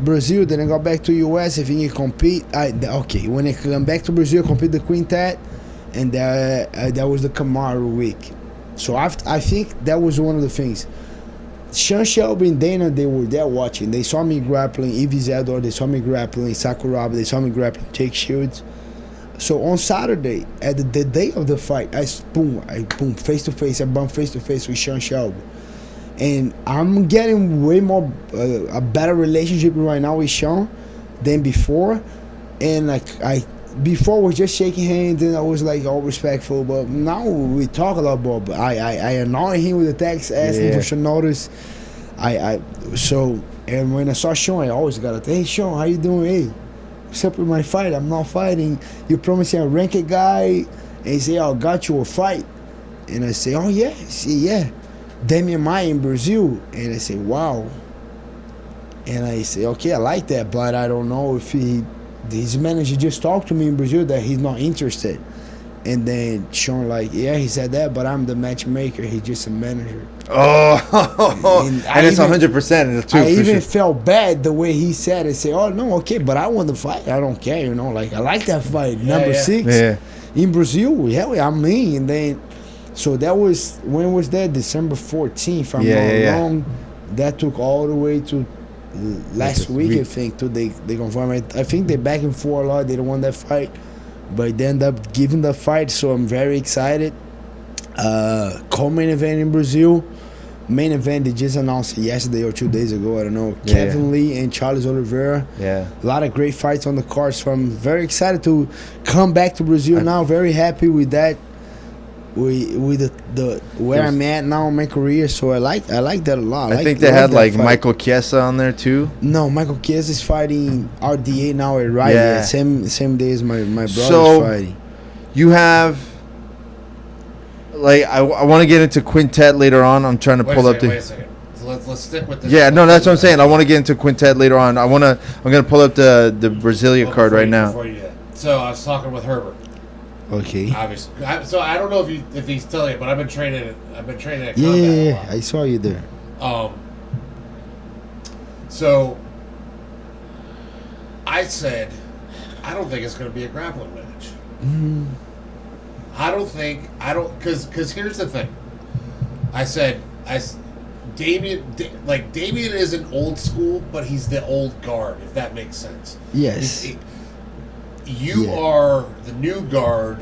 Brazil, then I got back to US. I think he compete. Okay, when I come back to Brazil, I compete the Quintet, and that was the Kamaru week. So I think that was one of the things. Shawn, Shelby, and Dana, they were there watching. They saw me grappling Ivisador, they saw me grappling Sakuraba, they saw me grappling Jake Shields. So on Saturday, at the day of the fight, I boom, face to face. I bumped face to face with Shawn Shelby. And I'm getting way more, a better relationship right now with Shawn than before. And like before was just shaking hands and I was like all respectful, but now we talk a lot more. But I annoy him with the text, asking for some notice. And when I saw Shawn, I always got to, hey Shawn, how you doing? Hey, what's up with my fight? I'm not fighting. You promised me a ranked guy, and he say, I got you a fight. And I say, oh yeah, Demian Maia in Brazil. And I say, wow. And I say, okay, I like that, but I don't know if his manager just talked to me in Brazil that he's not interested. And then Shawn like, yeah, he said that, but I'm the matchmaker. He's just a manager. Oh, and it's 100%. I even felt bad the way he said it. Say, oh, no, okay, but I won the fight. I don't care, you know. Like, I like that fight. Number 6 in Brazil. Yeah, I'm me. And then, so that was, when was that? December 14th, if I'm not wrong. That took all the way to last week, I think, till they confirm it. I think they back and forth a lot. They don't want that fight, but they end up giving the fight. So I'm very excited. Co-main event in Brazil. Main event they just announced yesterday or 2 days ago. I don't know. Kevin Lee and Charles Oliveira. Yeah, a lot of great fights on the card. So I'm very excited to come back to Brazil now. Very happy with that. With the where I'm at now in my career, so I like that a lot. I think they had like fight. Michael Chiesa on there too. No, Michael Chiesa is fighting RDA now at Riot. Yeah. Same day as my brother's fighting. You have like I want to get into Quintet later on. I'm trying to pull up the. Wait a second. So let's stick with this. Yeah, no, that's what I'm saying. I want to get into Quintet later on. I'm gonna pull up the Brasilia card right now. So I was talking with Herbert. Okay. Obviously, so I don't know if he's telling you, but I've been training at combat. Yeah, I saw you there. So I said, I don't think it's going to be a grappling match. Mm. Because here's the thing. I said, Damian isn't old school, but he's the old guard, if that makes sense. Yes. You are the new guard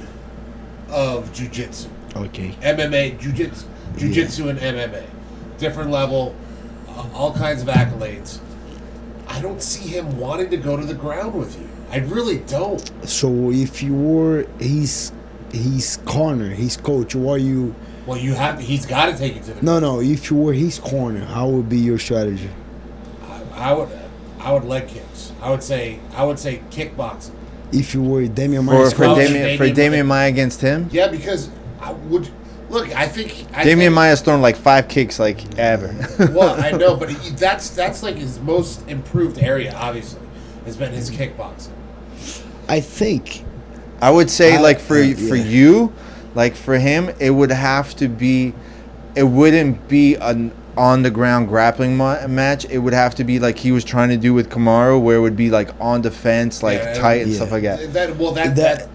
of Jiu-Jitsu. Okay. MMA, Jiu-Jitsu and MMA. Different level, all kinds of accolades. I don't see him wanting to go to the ground with you. I really don't. So if you were his corner, his coach, what are you... Well, he's got to take it to the ground. No, if you were his corner, how would be your strategy? I would leg kicks. I would say kickboxing. If you were Demian Maia for Demian Maia against him? Yeah, because I would look. I think Demian Maia's thrown like 5 kicks like ever. Well, I know, but that's like his most improved area. Obviously, has been his kickboxing. I think. I would say for you, like for him, it would have to be. It wouldn't be on the ground grappling match, it would have to be like he was trying to do with Kamaru, where it would be like on defense, like tight and stuff like that.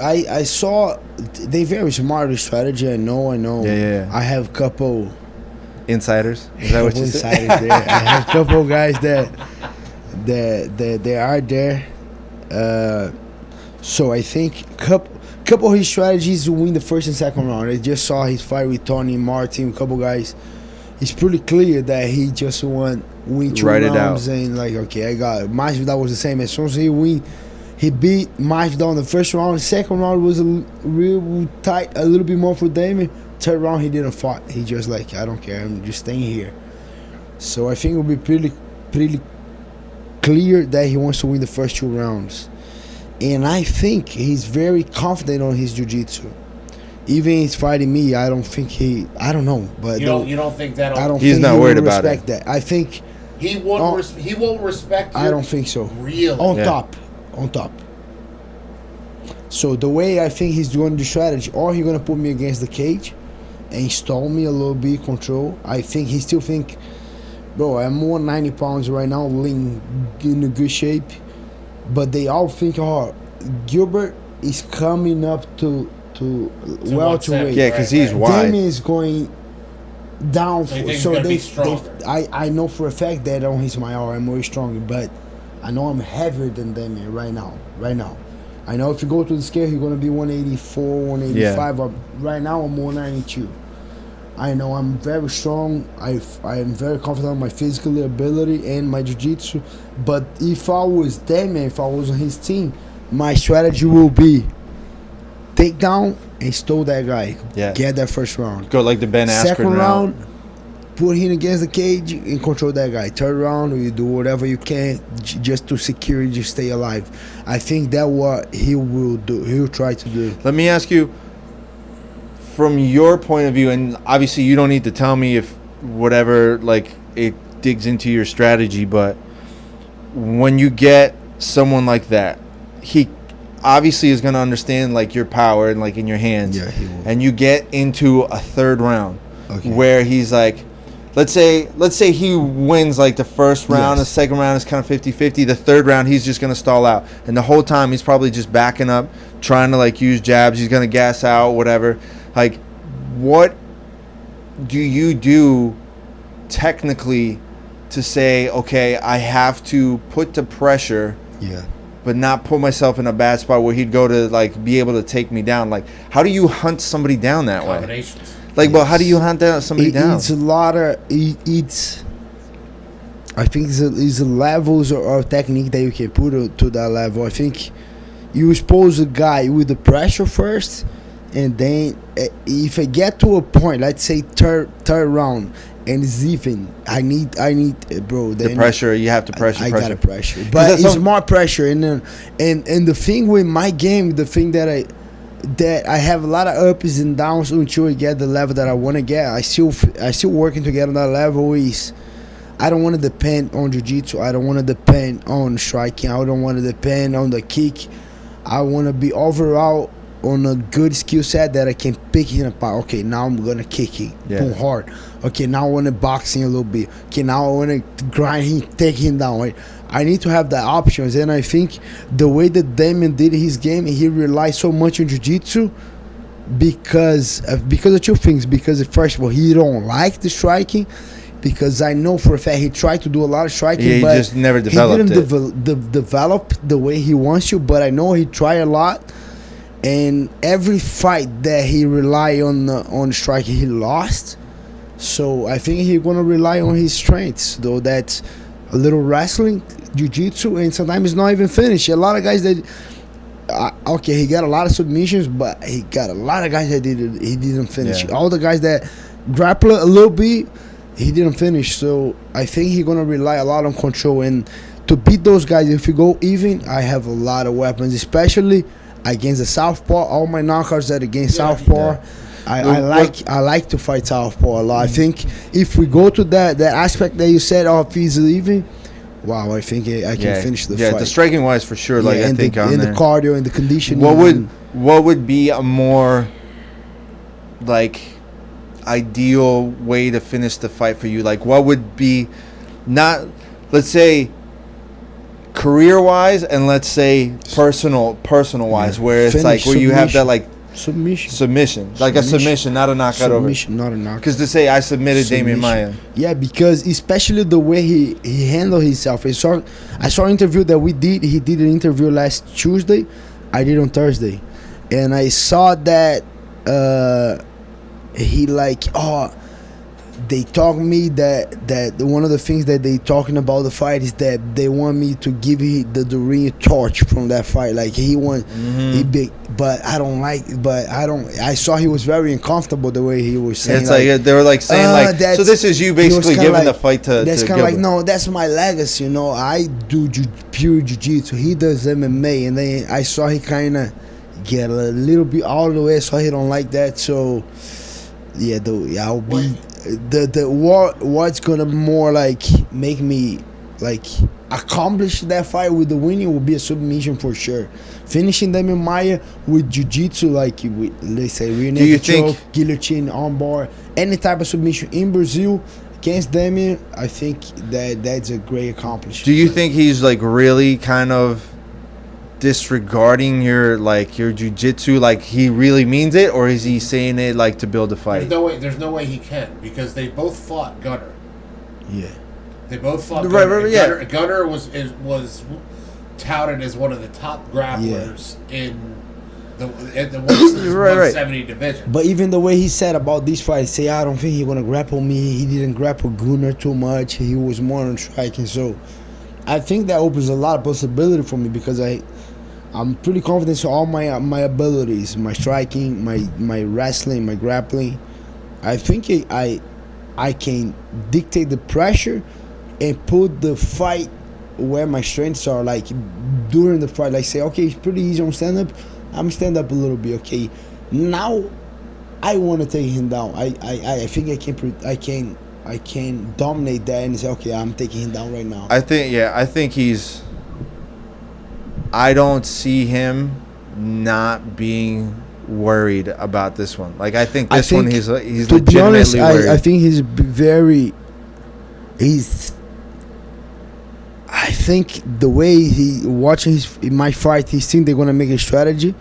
I saw they very smart with strategy. I know. Yeah. I have a couple insiders. Is that what you said? There. I have a couple guys that they are there. So I think couple of his strategies to win the first and second round. I just saw his fight with Tony Martin, a couple guys. It's pretty clear that he just win 2 rounds and like, okay, I got it. Masvidal was the same. As soon as he beat Masvidal in the first round. The second round was a real tight, a little bit more for Damon. Third round, he didn't fight. He just like, I don't care, I'm just staying here. So I think it will be pretty clear that he wants to win the first 2 rounds. And I think he's very confident on his jiu-jitsu. Even he's fighting me, I don't think I don't know. But you don't think that? I don't he's think not he worried will about respect it. that. I think he won't. He won't respect. I don't think so. Really? On top. So the way I think he's doing the strategy, or he's gonna put me against the cage and stall me a little bit, control. I think he still think, bro, I'm more 90 pounds right now, lean, in a good shape. But they all think, oh, Gilbert is coming up to welterweight. Yeah, because he's wide. Demian is going down. So I know for a fact that on his Maia I'm more stronger, but I know I'm heavier than Demian right now. I know if you go to the scale, he's going to be 184, 185. Yeah. Right now, I'm 192. I know I'm very strong. I am very confident in my physical ability and my jiu-jitsu. But if I was Demian, if I was on his team, my strategy will be take down and stole that guy. Yeah. Get that first round. Go like the Ben Askren Second round, put him against the cage and control that guy. Third round, you do whatever you can just to secure it, just stay alive. I think that's what he will do. He will try to do. Let me ask you, from your point of view, and obviously you don't need to tell me if whatever, like, it digs into your strategy, but when you get someone like that, he obviously is going to understand, like, your power and, like, in your hands. Yeah, he will. And you get into a third round where he's like, let's say he wins like the first round, the second round is kind of 50-50, the third round he's just going to stall out. And the whole time he's probably just backing up, trying to like use jabs, he's going to gas out, whatever. Like, what do you do technically to say, okay, I have to put the pressure, but not put myself in a bad spot where he'd go to like be able to take me down? Like, how do you hunt somebody down that way? Like, but how do you hunt somebody down? It's a lot of I think it's a levels or technique that you can put to that level. I think you expose a guy with the pressure first, and then if I get to a point, let's say third round, and it's even, I need bro. The pressure, you have to pressure. I gotta pressure, but it's more pressure, and the thing with my game, the thing that I have a lot of ups and downs until I get the level that I want to get. I still working to get on that level. Is I don't want to depend on jiu-jitsu. I don't want to depend on striking. I don't want to depend on the kick. I want to be overall on a good skill set that I can pick him apart. Okay, now I'm gonna kick him, pull hard. Okay, now I want to boxing a little bit. Okay, now I want to grind him, take him down. Right? I need to have the options, and I think the way that Damon did his game, he relied so much on jiu-jitsu because of 2 things. Because first of all, he don't like the striking, because I know for a fact he tried to do a lot of striking, but he just never developed he didn't develop the way he wants to. But I know he tried a lot, and every fight that he relied on striking, he lost. So I think he's gonna rely on his strengths, though. That's a little wrestling, jiu-jitsu, and sometimes it's not even finished. A lot of guys that he got a lot of submissions, but he got a lot of guys that he didn't finish. All the guys that grappler a little bit, he didn't finish. So I think he's gonna rely a lot on control, and to beat those guys, if you go even, I have a lot of weapons, especially against the southpaw. All my knockouts are against southpaw. I like to fight southpaw a lot. I think if we go to that aspect that you said, if he's even, wow, I think I can finish the fight. Yeah, the striking wise for sure. Like, I think on there, the cardio and the conditioning. What would be a more like ideal way to finish the fight for you? Like, what would be, not, let's say, career-wise, and let's say personal-wise, where it's like where you have that like submission, like a submission, not a knockout over. Submission, not a knockout. Because to say I submitted Demian Maia. Yeah, because especially the way he handled himself. I saw an interview that we did. He did an interview last Tuesday. I did on Thursday, and I saw that he like, they told me that one of the things that they talking about the fight is that they want me to give the Durinho torch from that fight. Like he want, he big, but I don't like. But I saw he was very uncomfortable the way he was saying. It's like they were like saying like, so this is you basically giving like, the fight to. That's kind of like, no, that's my legacy. You know, I do pure jiu-jitsu. He does MMA, and then I saw he kind of get a little bit all the way, so he don't like that. So yeah, I'll be. What's gonna more like make me like accomplish that fight with the winning will be a submission for sure. Finishing them in Maia with jiu-jitsu, like let's say rear naked choke, guillotine, armbar, any type of submission in Brazil against Demian, I think that's a great accomplishment. Do you think he's like really kind of disregarding your jiu-jitsu, like he really means it, or is he saying it like to build a fight? There's no way he can, because they both fought Gunner. Yeah, they both fought Gunner. Yeah. Gunner was touted as one of the top grapplers in the 170 division. But even the way he said about this fight, say I don't think he's gonna grapple me. He didn't grapple Gunner too much. He was more on striking, so I think that opens a lot of possibility for me, because I'm pretty confident in all my abilities, my striking, my wrestling, my grappling. I think I can dictate the pressure and put the fight where my strengths are. Like during the fight, like say, okay, it's pretty easy on stand up. I'm stand up a little bit. Okay, now I want to take him down. I think I can dominate that and say, okay, I'm taking him down right now. I think he's. I don't see him not being worried about this one. Like I think this one he's legitimately honest, worried. I think I think the way he watching my fight, he think they're gonna make a strategy,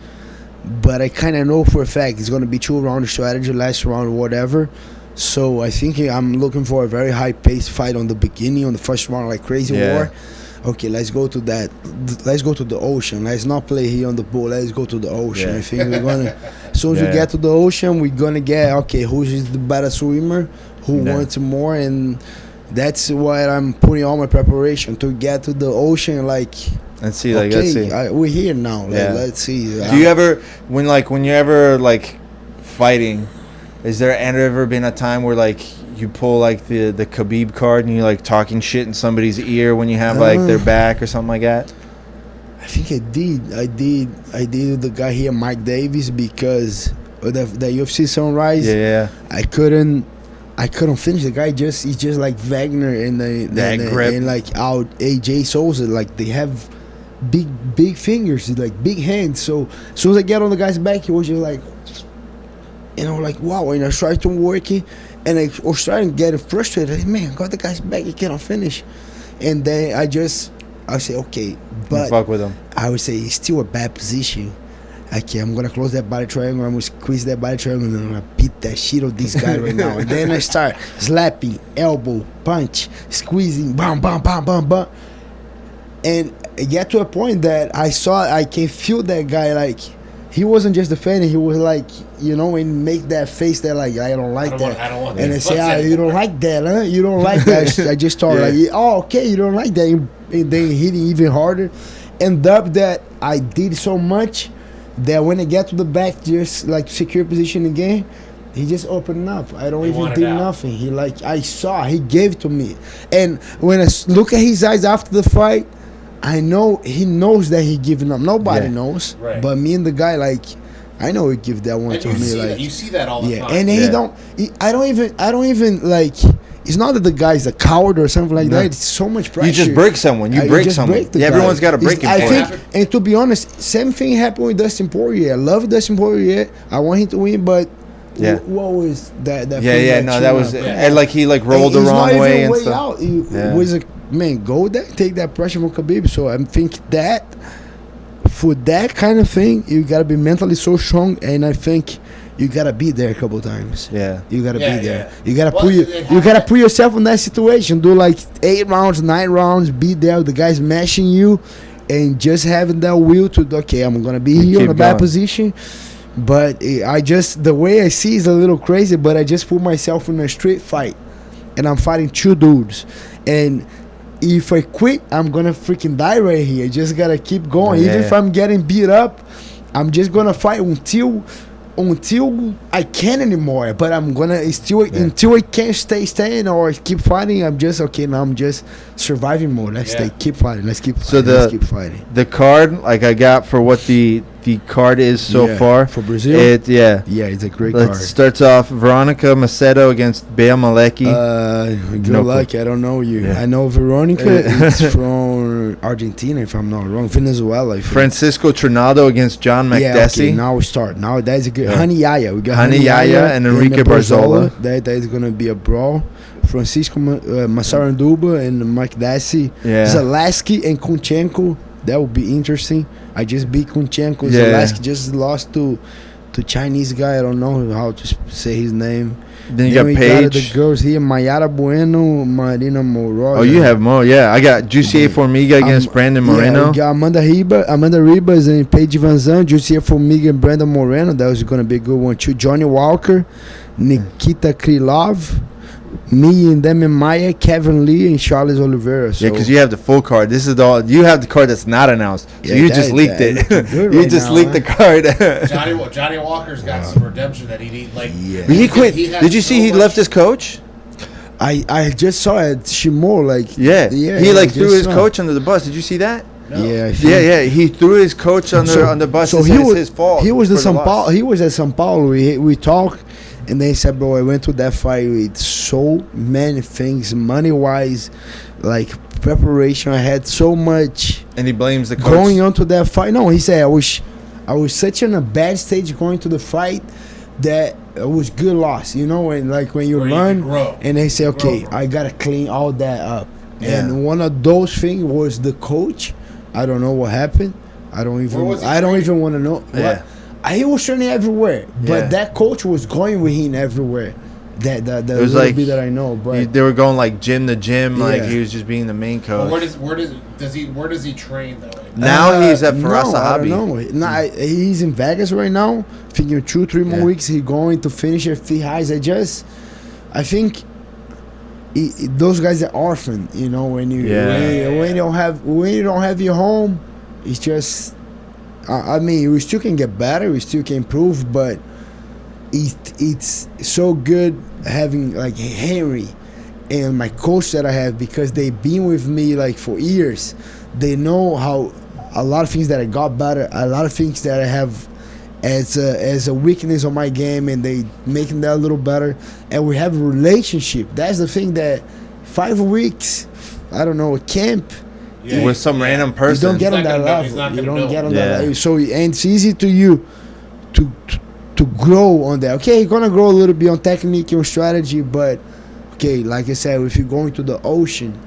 but I kind of know for a fact it's gonna be 2-round strategy, last round, whatever. So I think I'm looking for a very high-paced fight on the beginning, on the first round, like crazy war. Okay, let's go to that. Let's go to the ocean. Let's not play here on the boat. Let's go to the ocean. I think we're gonna. As soon as we get to the ocean, we're gonna get who's the better swimmer, who wants more, and that's why I'm putting all my preparation to get to the ocean. Like, let's see. Like, let's see. We're here now. Like, let's see. Do you ever when you're ever like fighting? Is there ever been a time where like you pull like the Khabib card and you like talking shit in somebody's ear when you have like their back or something like that? I think I did with the guy here, Mike Davis, because of the UFC Sunrise. Yeah. I couldn't finish. The guy he's just like Wagner and like out AJ Souza. Like they have big fingers, like big hands. So as soon as I get on the guy's back, he was just like, and I'm like, wow. And I started working, and I was trying to get frustrated. Like, man, I got the guy's back, he cannot finish. And then I say, okay, but fuck with him. I would say it's still a bad position. Okay, I'm gonna close that body triangle, I'm gonna squeeze that body triangle, and I'm gonna beat that shit of this guy right now. And then I start slapping, elbow, punch, squeezing, bam, bam, bam, bam, bam. And I get to a point that I can feel that guy, like, he wasn't just defending, he was like, and make that face that like, I don't like that. I don't want and that. I say, you don't like that, huh? You don't like that. I just told like, okay, you don't like that. And then hitting even harder. End up that I did so much that when I get to the back, just like secure position again, he just opened up. I don't even do nothing. He gave it to me. And when I look at his eyes after the fight, I know he knows that he giving up. Nobody knows, but me and the guy, like, I know he give that one and to me. Like, you see that all the time. And I don't even like. It's not that the guy's a coward or something like that. It's so much pressure. You just break someone. You break someone. Everyone's got to break him. I think, and to be honest, same thing happened with Dustin Poirier. I love Dustin Poirier. I want him to win, but Yeah. What was that? Yeah. No, that was and like he like rolled the wrong way and stuff. It was a man. Go there, take that pressure from Khabib. So I think that for that kind of thing, you gotta be mentally so strong, and I think you gotta be there a couple times. Yeah, you gotta be there. You gotta put yourself in that situation. Do like 8 rounds, 9 rounds. Be there. The guy's mashing you, and just having that will to okay, I'm gonna be here in a bad position. But the way I see is a little crazy. But I just put myself in a street fight, and I'm fighting 2 dudes, and if I quit, I'm gonna freaking die right here. I just gotta keep going. Even if I'm getting beat up, I'm just gonna fight until I can't anymore. But I'm gonna until I can't stay staying or keep fighting. I'm just okay. Now I'm just surviving mode. Let's keep fighting. Let's keep fighting. So let's keep fighting. The card like I got for what the card is so far for Brazil. It's a great card. It starts off Veronica Macedo against Bea Malecki. Good luck. I don't know you. I know Veronica. It's from Argentina, if I'm not wrong. Venezuela. I think. Francisco Trinaldo against John Makdessi. Okay, now we start. Now that's a good. Honey Yaya. We got Honey Yaya and Enrique Barzola. That is gonna be a brawl. Francisco Massaranduba and Makdessi. Zaleski and Kunchenko. That would be interesting. I just beat Kunchenko. Zaleski just lost to Chinese guy. I don't know how to say his name. Then you got Paige. The girls here: Mayara Bueno, Marina Moro. Oh, you have more. Yeah, I got Jussier Formiga against Brandon Moreno. We got Amanda Ribas and Paige Van Zandt. Jussier Formiga and Brandon Moreno. That was going to be a good one too. Johnny Walker, Nikita Krylov. Me and Demian Maia, Kevin Lee, and Charles Oliveira. So because you have the full card. This is you have the card that's not announced. So you just leaked it. You just leaked the card. Johnny Walker's got some redemption that he need. Like he quit. Did you see he left his coach? I just saw it. Shimo he like threw his coach under the bus. Did you see that? No. Yeah. He threw his coach on the bus. So it's his fault. He was at São Paulo. He was at São Paulo. We talked. And they said, bro, I went to that fight with so many things, money-wise, like preparation. I had so much. And he blames the coach. Going on to that fight. No, he said, I was such in a bad stage going to the fight that it was good loss, you know, and like when you learn. And they say, okay, I got to clean all that up. Yeah. And one of those things was the coach. I don't know what happened. I don't even want to know. Yeah. He was training everywhere, but that coach was going with him everywhere. That it was like that I know, but they were going like gym to gym, like he was just being the main coach. Well, where does he train though? Now he's at Farasa Hobby. I don't know. He's in Vegas right now. Thinking 2-3 more weeks he's going to finish at Fee Highs. I think those guys are orphan. You know, when you don't have your home, it's just. I mean, we still can get better, we still can improve, but it's so good having like Henry and my coach that I have, because they've been with me like for years. They know how a lot of things that I got better, a lot of things that I have as a weakness on my game, and they making that a little better. And we have a relationship. That's the thing, that 5 weeks, I don't know, a camp. With some random person. You don't get on that level. You don't get on that level. So, and it's easy to you to grow on that. Okay, you're going to grow a little bit on technique, on strategy, but, okay, like I said, if you're going to the ocean,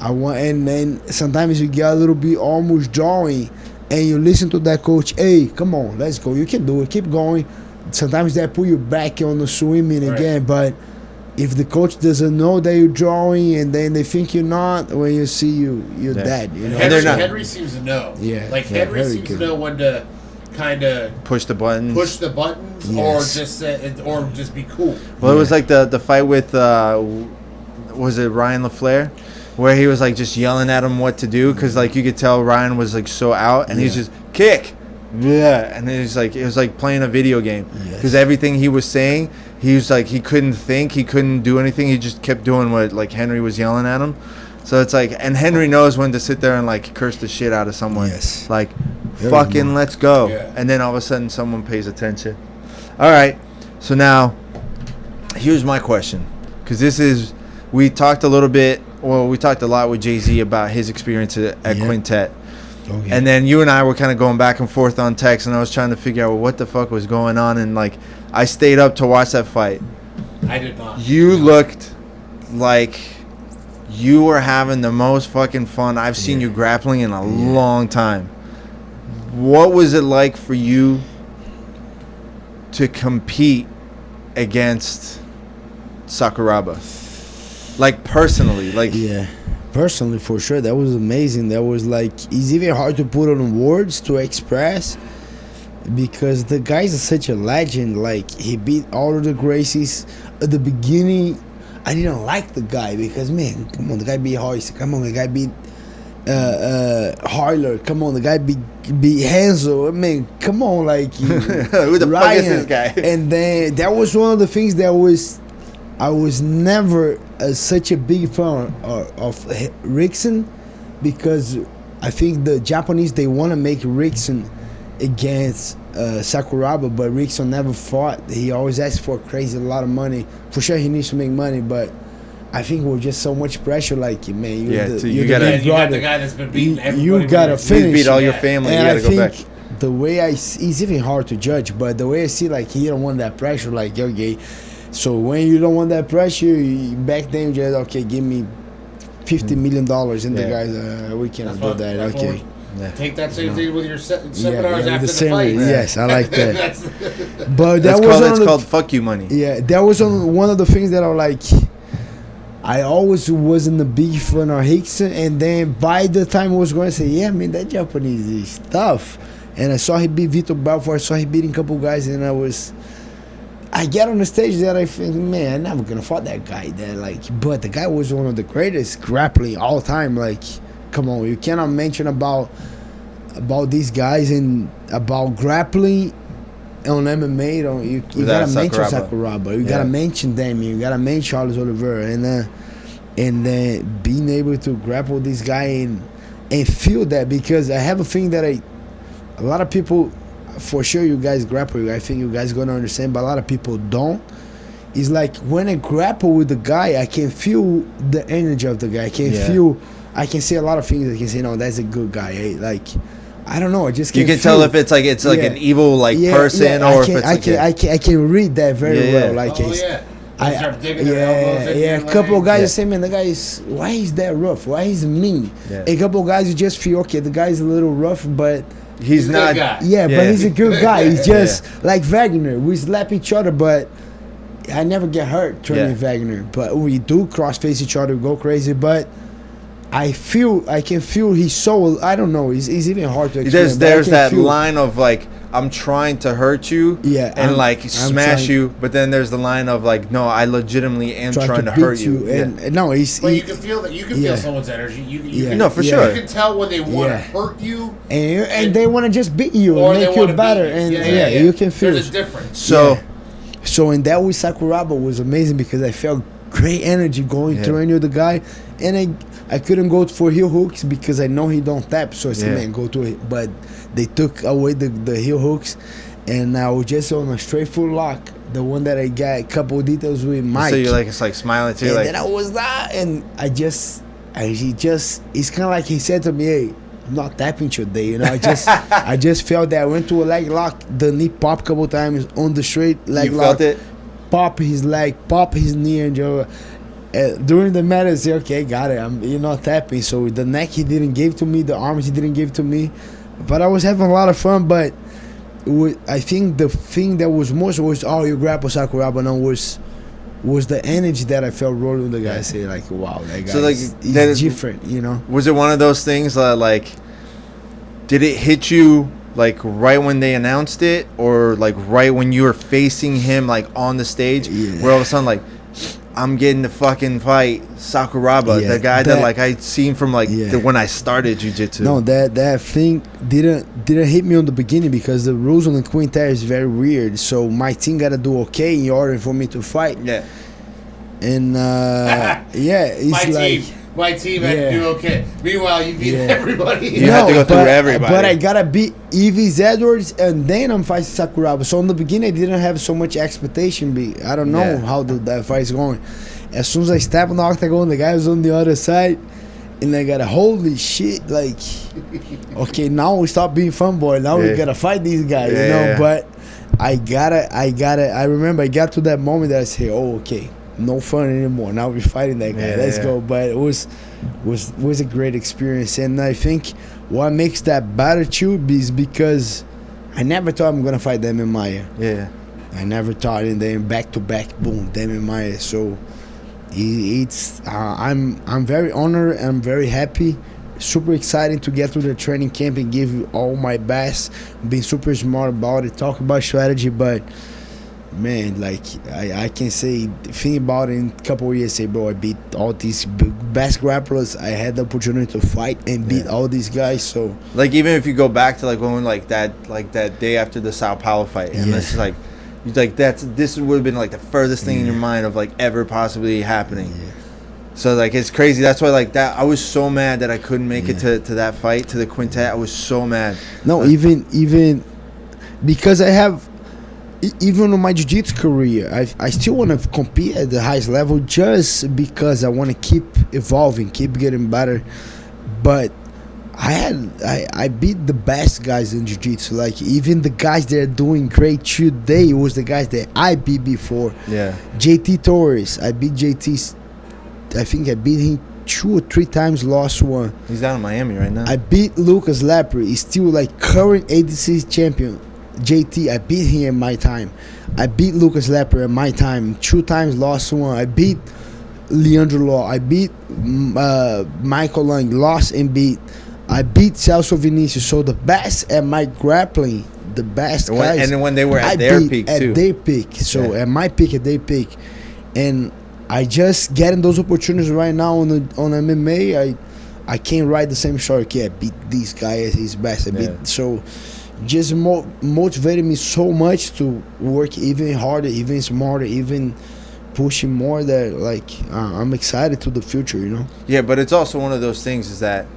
and then sometimes you get a little bit almost drawing, and you listen to that coach, hey, come on, let's go. You can do it. Keep going. Sometimes they put you back on the swimming again, but if the coach doesn't know that you're drawing, and then they think you're not, when you see you're dead. You know? Henry seems to know. Yeah. Like Henry seems to know when to kind of push the buttons, or just be cool. Well, it was like the fight with was it Ryan LaFleur, where he was like just yelling at him what to do, because like you could tell Ryan was like so out, and he's just kick. Yeah, and it was like playing a video game, because everything he was saying, he was like, he couldn't think, he couldn't do anything, he just kept doing what like Henry was yelling at him. So it's like, and Henry knows when to sit there and like curse the shit out of someone. Yes. Like, fucking let's go. Yeah. And then all of a sudden someone pays attention. All right. So now, here's my question, because we talked a lot with Jay-Z about his experience at Quintet. Okay. And then you and I were kind of going back and forth on text, and I was trying to figure out what the fuck was going on. And like, I stayed up to watch that fight. I did not. You looked like you were having the most fucking fun I've seen you grappling in a long time. What was it like for you to compete against Sakuraba? Like, personally, like... Yeah, personally, for sure, that was amazing. That was like, it's even hard to put on words to express, because the guy's such a legend. Like, he beat all of the Gracies. At the beginning, I didn't like the guy because, man, come on, the guy beat Royce. Come on, the guy beat Harler. Come on, the guy beat Hansel. I mean, come on, like... Who the fuck is this guy? And then that was one of the things that was... I was never such a big fan of Rickson, because I think the Japanese, they want to make Rickson against Sakuraba, but Rickson never fought. He always asked for a lot of money. For sure, he needs to make money, but I think it was just so much pressure. Like, man, you're you got the guy that's been beating everybody. You gotta finish. You beat all your family. And you gotta go back. The way it's even hard to judge, but the way I see, like, he don't want that pressure. Like, okay. So when you don't want that pressure, back then you just, okay, give me $50 million, and the guys, we cannot do that. Okay, take that same thing with your seminars after the fight. Yes, I like that. But that's called fuck you money. Yeah, that was one of the things that I like. I always wasn't a big fan of Rickson, and then by the time I was going to say, yeah, man, that Japanese is tough, and I saw he beat Vitor Belfort, I saw he beating a couple guys, and I get on the stage that I think, man, I'm never gonna fight that guy. That, like, but the guy was one of the greatest grappling all time. Like, come on, you cannot mention about these guys and about grappling on MMA. You gotta mention Sakuraba. You gotta mention Demian. You gotta mention Charles Oliveira, and then being able to grapple this guy and feel that, because I have a thing that a lot of people. For sure, you guys grapple. I think you guys gonna understand, but a lot of people don't. It's like when I grapple with the guy, I can feel the energy of the guy. I can feel. I can say a lot of things. I can say, no, that's a good guy. Hey, like, I don't know. I just can't. You can tell if it's like an evil person, or if it's I can read that very well. Like, a couple of guys say, man, the guy is, why is that rough? Why is mean? A couple of guys, you just feel, okay, the guy's a little rough, but. He's not. But he's a good guy. He's just like Wagner. We slap each other, but I never get hurt training Wagner. But we do cross face each other, go crazy. But I can feel his soul. I don't know. It's even hard to explain. There's that line of like, I'm trying to hurt you, and smash you, but then there's the line of like, no, I legitimately am trying to hurt you. And no, you can feel that. You can feel someone's energy. No, for sure. You can tell when they want to hurt you, and they want to just beat you and make you better. And you can feel. There's a difference. So in that way, Sakuraba was amazing, because I felt great energy going through any of the guy, and I couldn't go for heel hooks because I know he don't tap. So I said, man, go to it. But they took away the heel hooks, and I was just on a straight foot lock, the one that I got a couple of details with Mike. So you're like, it's like smiling too, and then I was that, and it's kind of like he said to me, hey, I'm not tapping today, you know. I just felt that I went to a leg lock, the knee popped a couple times on the straight leg lock. You felt it? Pop his leg, pop his knee, and during the match, I say, okay, got it. You're not tapping. So the neck he didn't give to me, the arms he didn't give to me, but I was having a lot of fun. But I think the thing that was most was, you grapple Sakuraba, now was the energy that I felt rolling with the guy. I say, like, wow, that guy is different, you know. Was it one of those things that, like, did it hit you like right when they announced it, or like right when you were facing him, like on the stage, where all of a sudden, like, I'm getting the fucking fight Sakuraba, the guy that like I seen from like when I started jiu-jitsu. No, that thing didn't hit me on the beginning, because the rules on the Quintet is very weird. So my team gotta do okay in order for me to fight. Yeah. And it's my team had to do okay. Meanwhile, you beat everybody. You have to go through everybody. But I gotta beat Yves Edwards, and then I'm fighting Sakuraba. So in the beginning, I didn't have so much expectation. I don't know how that fight's going. As soon as I stepped on the octagon, the guy was on the other side, And I got a holy shit, like, okay, now we stop being fun boy. Now we gotta fight these guys, you know. Yeah. But I remember I got to that moment that I said, oh, okay, no fun anymore. Now we're fighting that guy. Let's go. But it was a great experience. And I think what makes that better too is because I never thought I'm gonna fight Demian Maia. Yeah. I never thought, and then back to back, boom, Demian Maia. So I'm very honored and I'm very happy. Super excited to get to the training camp and give all my best. Being super smart about it, talk about strategy, but man, like I can say, think about it in a couple of years, say, bro, I beat all these best grapplers. I had the opportunity to fight and beat all these guys. So like, even if you go back to like when that day after the Sao Paulo fight, and it's like this would have been like the furthest thing in your mind of like ever possibly happening. So like, it's crazy. That's why like that I was so mad that I couldn't make it to that fight, to the quintet. I was so mad. No, even because I have, even in my jiu-jitsu career, I still want to compete at the highest level just because I want to keep evolving, keep getting better. But I beat the best guys in jiu-jitsu. Like, even the guys that are doing great today was the guys that I beat before. Yeah. JT Torres, I beat JT. I think I beat him 2 or 3 times, lost one. He's down in Miami right now. I beat Lucas Lepre. He's still like current ADC champion. JT, I beat him in my time. I beat Lucas Lepre in my time. 2 times, lost one. I beat Leandro Law. I beat Michael Lang, lost and beat. I beat Celso Vinicius. So the best at my grappling, the best guys. And then when they were at their peak too. At their peak. So at my peak, at their peak. And I just getting those opportunities right now on MMA. I can't write the same story. Okay, I beat these guys. He's best. I beat. So just motivated me so much to work even harder, even smarter, even pushing more. That like I'm excited to the future. You know. Yeah, but it's also one of those things is that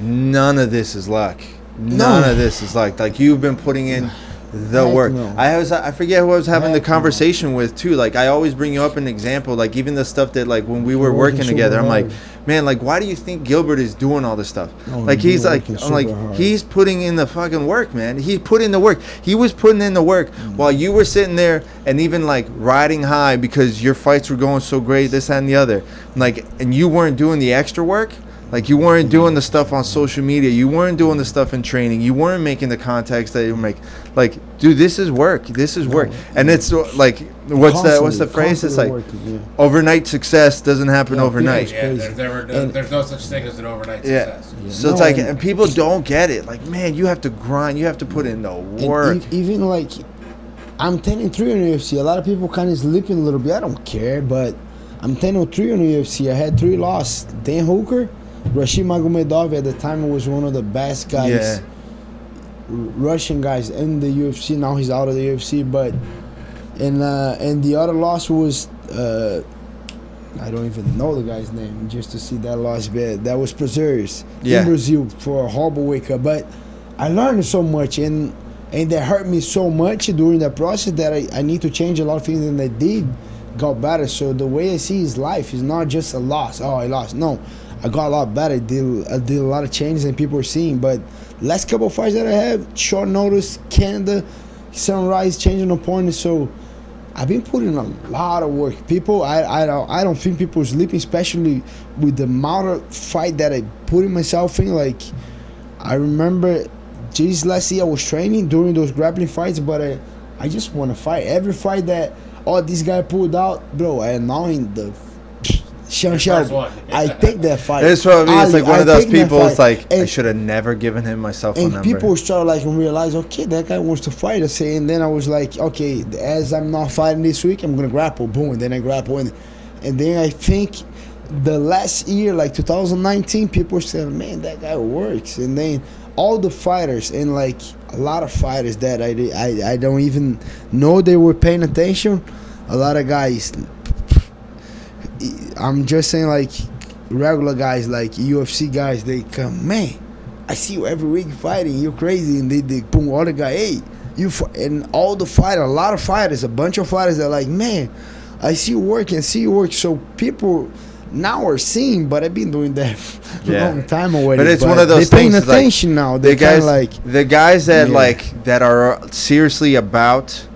none of this is luck. None of this is luck. Like, you've been putting in the work. No. I forget who I was having the conversation with too. Like, I always bring you up an example, like even the stuff that like when we were working together, I'm like, man, like, why do you think Gilbert is doing all this stuff? Like, he's like, I'm like, he's putting in the fucking work, man. He put in the work. He was putting in the work while you were sitting there and even like riding high because your fights were going so great, this, that, and the other. Like, and you weren't doing the extra work. Like, you weren't doing the stuff on social media. You weren't doing the stuff in training. You weren't making the contacts that you make. Like, dude, this is work. This is work. And it's like, what's the phrase? It's like, overnight success doesn't happen overnight. Yeah, there's no such thing as an overnight success. Yeah. So it's like, and people don't get it. Like, man, you have to grind. You have to put in the work. Even like, I'm 10-3 on UFC. A lot of people kind of sleeping a little bit. I don't care, but I'm 10-3 on UFC. I had 3 losses. Dan Hooker, Rashid Magomedov at the time was one of the best guys, Russian guys in the UFC. Now he's out of the UFC, but and the other loss was I don't even know the guy's name. Just to see that loss, that was Preserves in Brazil for a horrible wake up. But I learned so much, and that hurt me so much during that process that I need to change a lot of things, and I did got better. So the way I see his life is not just a loss. Oh, I lost. No. I got a lot better. I did a lot of changes and people are seeing. But last couple of fights that I have, short notice, Canada, Sunrise, changing opponents. So I've been putting a lot of work. People, I don't think people are sleeping, especially with the amount of fight that I put in myself in. Like, I remember just last year I was training during those grappling fights, but I just want to fight. Every fight that this guy pulled out, bro, I am now in the Shawn, I take that fight. It's probably it's like one of those people. It's like, I should have never given him my cell phone number. And people start like realize, okay, that guy wants to fight us. And then I was like, okay, as I'm not fighting this week, I'm gonna grapple. Boom, and then I grapple, and then I think the last year, like 2019, people said, man, that guy works. And then all the fighters, and like a lot of fighters that I don't even know they were paying attention. A lot of guys. I'm just saying, like, regular guys, like UFC guys, they come, man, I see you every week fighting, you're crazy, and they boom, all the guy, hey, and all the fighters, a lot of fighters, a bunch of fighters that are like, man, I see you work. So people, now we're seeing, but I've been doing that for a long time already. But it's one of those they're things. Paying attention now. They guys, like the guys that that are seriously about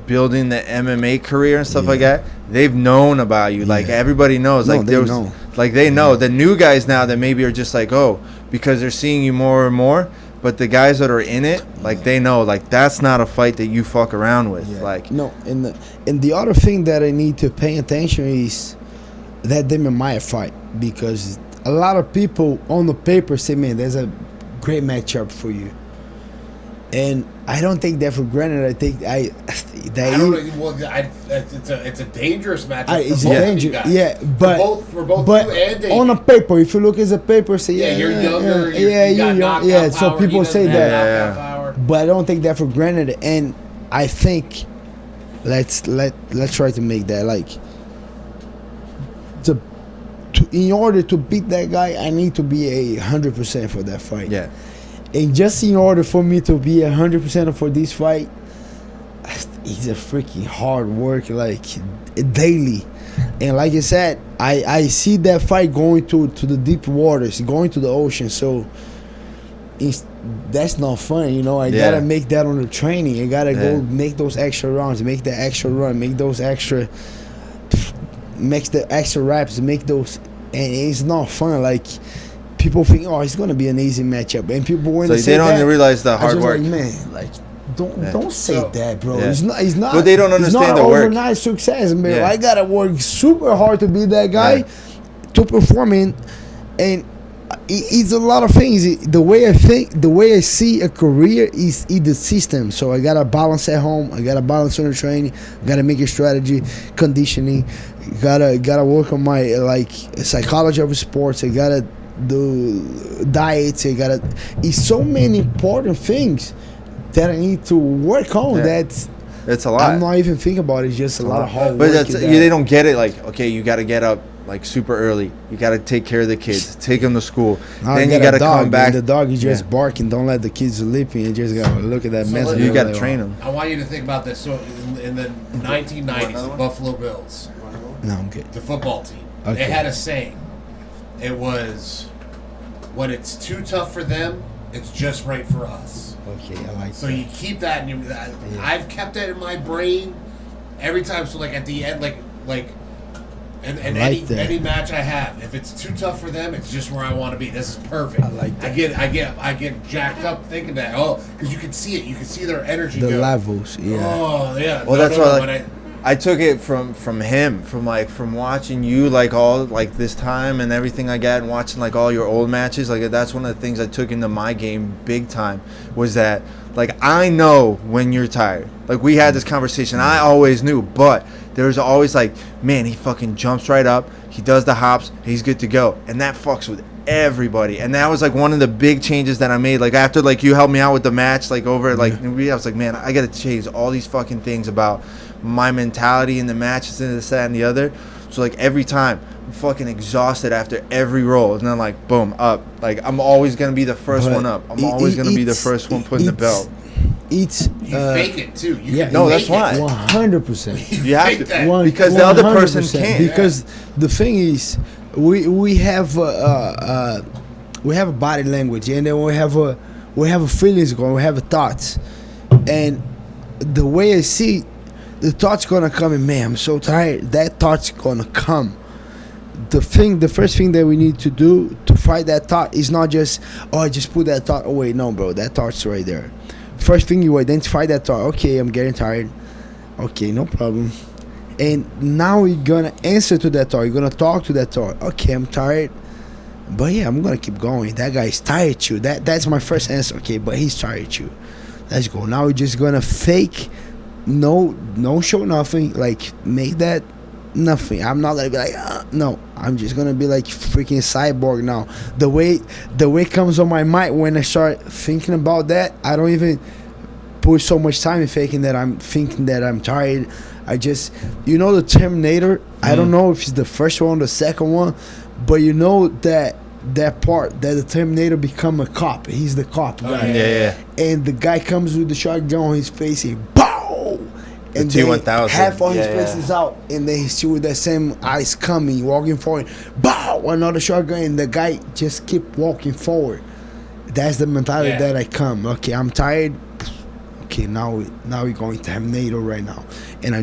building the MMA career and stuff like that. They've known about you. Like everybody knows. Like they know. Like they know. The new guys now that maybe are just like, oh, because they're seeing you more and more. But the guys that are in it, like they know, like that's not a fight that you fuck around with. Like no, and the other thing that I need to pay attention is that Demian Maia fight, because a lot of people on the paper say, man, there's a great matchup for you, and I don't take that for granted. I think it's a dangerous matchup. It's a danger, but for both you and Damon. On the paper, if you look at the paper, say you're younger, you're so people say that, power. But I don't take that for granted, and I think let's try to make that like in order to beat that guy, I need to be 100% for that fight. Yeah. And just in order for me to be 100% for this fight, it's a freaking hard work, like daily. And like I said, I see that fight going to the deep waters, going to the ocean. So that's not fun, you know. I gotta make that on the training. I gotta go make those extra rounds, make the extra run, make the extra reps, make those, and it's not fun. Like people think, oh, it's gonna be an easy matchup, and people when they say don't that, realize the hard work. Like, man, like don't say that, bro. It's not. But they don't understand the work. Overnight success, man. I gotta work super hard to be that guy, to perform in, and it's a lot of things. The way I think, the way I see a career is in the system. So I gotta balance at home. I gotta balance on the training. I gotta make a strategy, conditioning. Gotta work on my psychology of sports. I gotta do diets. It's so many important things that I need to work on. That's a lot. I'm not even thinking about it. It's just a lot of hard work. But they don't get it. Like, okay, you got to get up like super early. You got to take care of the kids, take them to school. Then you got to come back. The dog is just barking. Don't let the kids sleeping. You just got to look at that mess. You got to train them. I want you to think about this. So in the 1990s, the Buffalo Bills. No, I'm good. The football team. Okay. They had a saying. It was, when it's too tough for them, it's just right for us. Okay, I like so that. You keep that in your. I've kept it in my brain every time. So like at the end, and any match I have, if it's too tough for them, it's just where I want to be. This is perfect. I like that. I get jacked up thinking that. Oh, because you can see it. You can see their energy. The levels. Yeah. Oh yeah. Well, that's why. I took it from him, from watching you all this time and everything I got, and watching all your old matches. That's one of the things I took into my game big time, was that I know when you're tired. We had this conversation. I always knew, but there's always man, he fucking jumps right up, he does the hops, he's good to go, and that fucks with everybody. And that was one of the big changes that I made. After you helped me out with the match, over I was like, man, I gotta change all these fucking things about my mentality in the matches and this, that, and the other. So every time I'm fucking exhausted after every roll, and then boom, up. I'm always gonna be the first one up. I'm always gonna be the first one putting the belt. You fake it too. That's why. 100%. You have to, because the other person can't. Because the thing is, we have a body language, and then we have a feelings going. We have thoughts, and the way I see, the thought's gonna come. And man, I'm so tired. That thought's gonna come. The first thing that we need to do to fight that thought is not just, I just put that thought away. No, bro, that thought's right there. First thing, you identify that thought. Okay, I'm getting tired. Okay, no problem. And now you're gonna answer to that thought. You're gonna talk to that thought. Okay, I'm tired, but yeah, I'm gonna keep going. That guy's tired too. That's my first answer. Okay, but he's tired too. Let's go. Now we're just gonna fake, no show nothing. Make that nothing. I'm not gonna be no. I'm just gonna be freaking cyborg now. The way it comes on my mind when I start thinking about that, I don't even put so much time in faking that I'm thinking that I'm tired. I just, the Terminator. I don't know if it's the first one or the second one, but that part that the Terminator become a cop. He's the cop guy. Yeah. And the guy comes with the shotgun on his face and bow, and the then T1000. half of his face is out, and then he's still with that same eyes coming, walking forward. Bow! Another shotgun, and the guy just keep walking forward. That's the mentality that I come. Okay, I'm tired. Okay, now we're going Terminator right now, and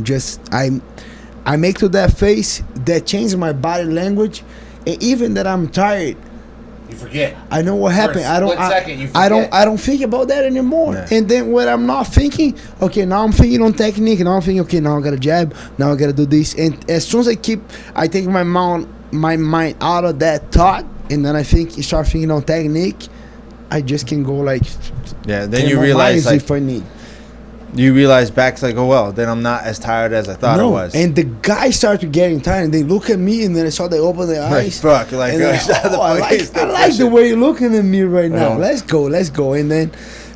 I make to that face that changes my body language, and even that I'm tired. You forget. I know what happened. I don't think about that anymore. Yeah. And then when I'm not thinking, okay, now I'm thinking on technique, and now I'm thinking, okay, now I gotta jab, now I gotta do this. And as soon as I take my mind out of that thought, and then I start thinking on technique, I just can go like. Yeah. Then you realize like if I need. You realize back's like, oh well, then I'm not as tired as I thought I was. And the guys started getting tired, and they look at me, and then I saw they open their eyes. Fuck, like, I like the way you're looking at me right now. Yeah. Let's go. And then,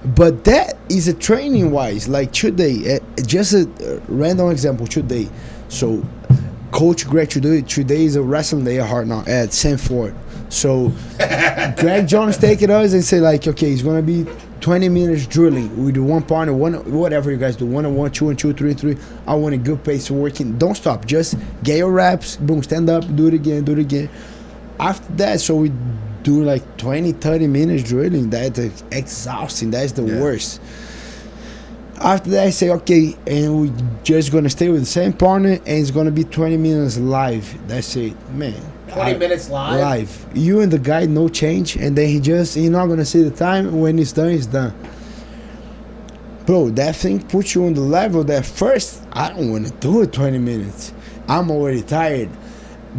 but that is a training wise. Like today, just a random example today. So, Coach Greg today is a wrestling day at Hard Knock at Sanford. So, Greg Jones taking us and say like, okay, it's gonna be 20 minutes drilling. We do one partner, whatever you guys do, 1-on-1, 2-on-2, 3-on-3. I want a good pace of working. Don't stop. Just get your reps. Boom, stand up, do it again. After that, so we do like 20, 30 minutes drilling. That's exhausting. That's the worst. After that, I say, okay, and we just gonna stay with the same partner, and it's gonna be 20 minutes live. That's it, man. 20 minutes live? You and the guy, no change, and then he's not gonna see the time. When it's done, it's done. Bro, that thing puts you on the level that first, I don't want to do it 20 minutes. I'm already tired.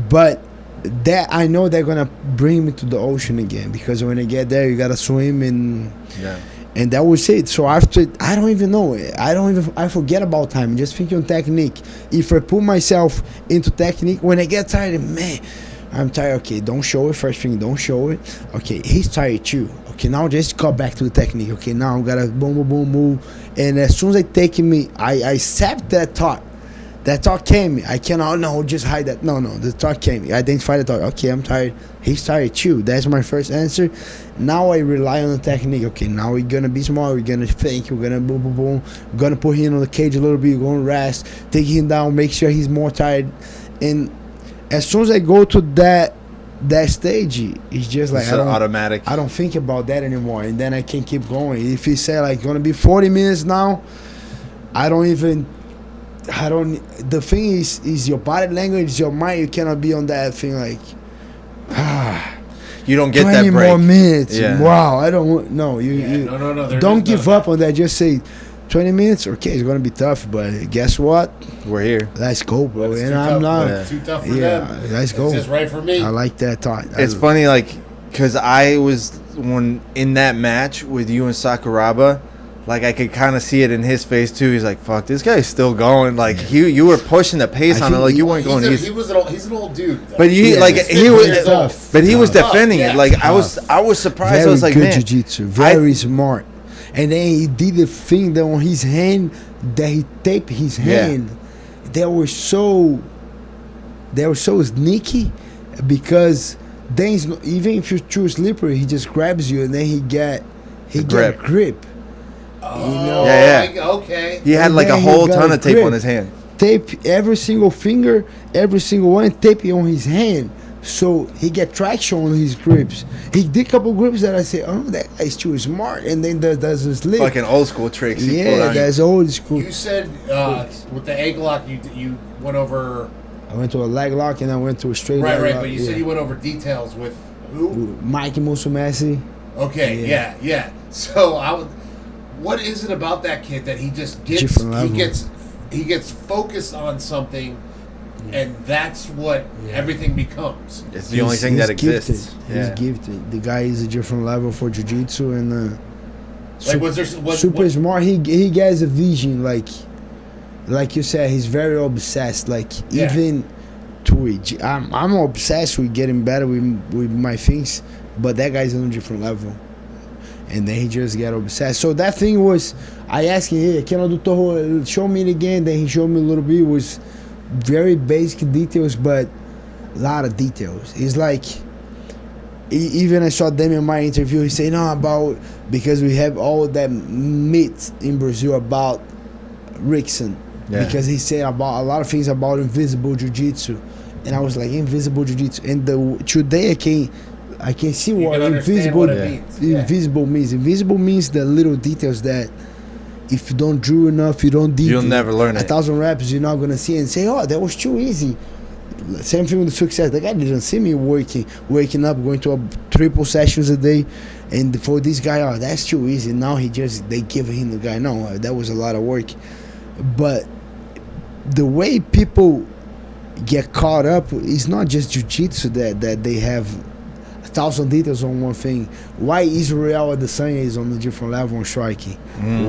But that I know they're gonna bring me to the ocean again, because when I get there, you gotta swim and that was it. So after, I don't even know. I forget about time. Just thinking on technique. If I put myself into technique, when I get tired, man, I'm tired. Okay, don't show it. First thing, don't show it. Okay, he's tired too. Okay, now just go back to the technique. Okay, now I'm gotta boom, move. And as soon as I accept that thought. That thought came. I cannot, just hide that. No, the thought came. I identify the thought. Okay, I'm tired. He's tired too. That's my first answer. Now I rely on the technique. Okay, now we're going to be smart. We're going to think. We're going to boom. We're going to put him on the cage a little bit. We're going to rest. Take him down. Make sure he's more tired. And as soon as I go to that stage, it's just like, automatic. I don't think about that anymore. And then I can keep going. If he say like, going to be 40 minutes now, the thing is your body language, your mind. You cannot be on that thing like, you don't get 20 that break. more minutes. Yeah. Wow, I don't. No, No. Don't give up on that. Just say 20 minutes. Okay, it's gonna be tough, but guess what? We're here. Let's go, bro. It's and too I'm tough, not. It's too tough for Yeah, them. let's go. It's just right for me. I like that thought. It's funny, like, because I was in that match with you and Sakuraba. Like, I could kind of see it in his face too. He's like, "Fuck, this guy's still going." Like, you were pushing the pace on it. Like, you weren't going easy. He's an old dude. Though. But he was defending it. Like, tough. I was surprised. Very I was like, good man, jiu-jitsu, very smart. And then he did the thing that on his hand that he taped his hand. They were so sneaky, because then even if you're too slippery, he just grabs you and then he get grip. Oh, okay. He had like a whole ton of tape on his hand. Tape every single finger, every single one, tape it on his hand, so he get traction on his grips. He did a couple grips that I say, oh, that guy's too smart, and then does a slip. Fucking old school tricks. Yeah, that's old school. You said with the ankle lock, you went over. I went to a leg lock and I went to a straight leg Right. lock. But you said you went over details with who? Mikey Musumasi. Okay, yeah. So what is it about that kid that he just gets? He gets focused on something, and that's what everything becomes. It's the only thing that exists. He's gifted. The guy is a different level for jiu-jitsu, and super smart. He gets a vision, like you said. He's very obsessed. Like even to it, I'm obsessed with getting better with my things, but that guy's on a different level. And then he just got obsessed. So that thing was, I asked him, hey, can I do Toho? Show me it again. Then he showed me a little bit. It was very basic details, but a lot of details. It's like, even I saw Demian Maia interview, he said, because we have all that myth in Brazil about Rickson. because he said about a lot of things about invisible jiu-jitsu, and I was like, invisible jiu-jitsu. And today I can see what invisible means. Invisible means. Invisible means the little details that if you don't drill enough, you don't you'll never learn it. 1,000 reps, you're not gonna see it and say, oh, that was too easy. Same thing with the success. The guy didn't see me waking up, going to a triple sessions a day, and for this guy, oh, that's too easy. Now they give him the guy. No, that was a lot of work. But the way people get caught up is not just jiu-jitsu that they have 1,000 details on one thing. Why Israel Adesanya is on a different level on striking?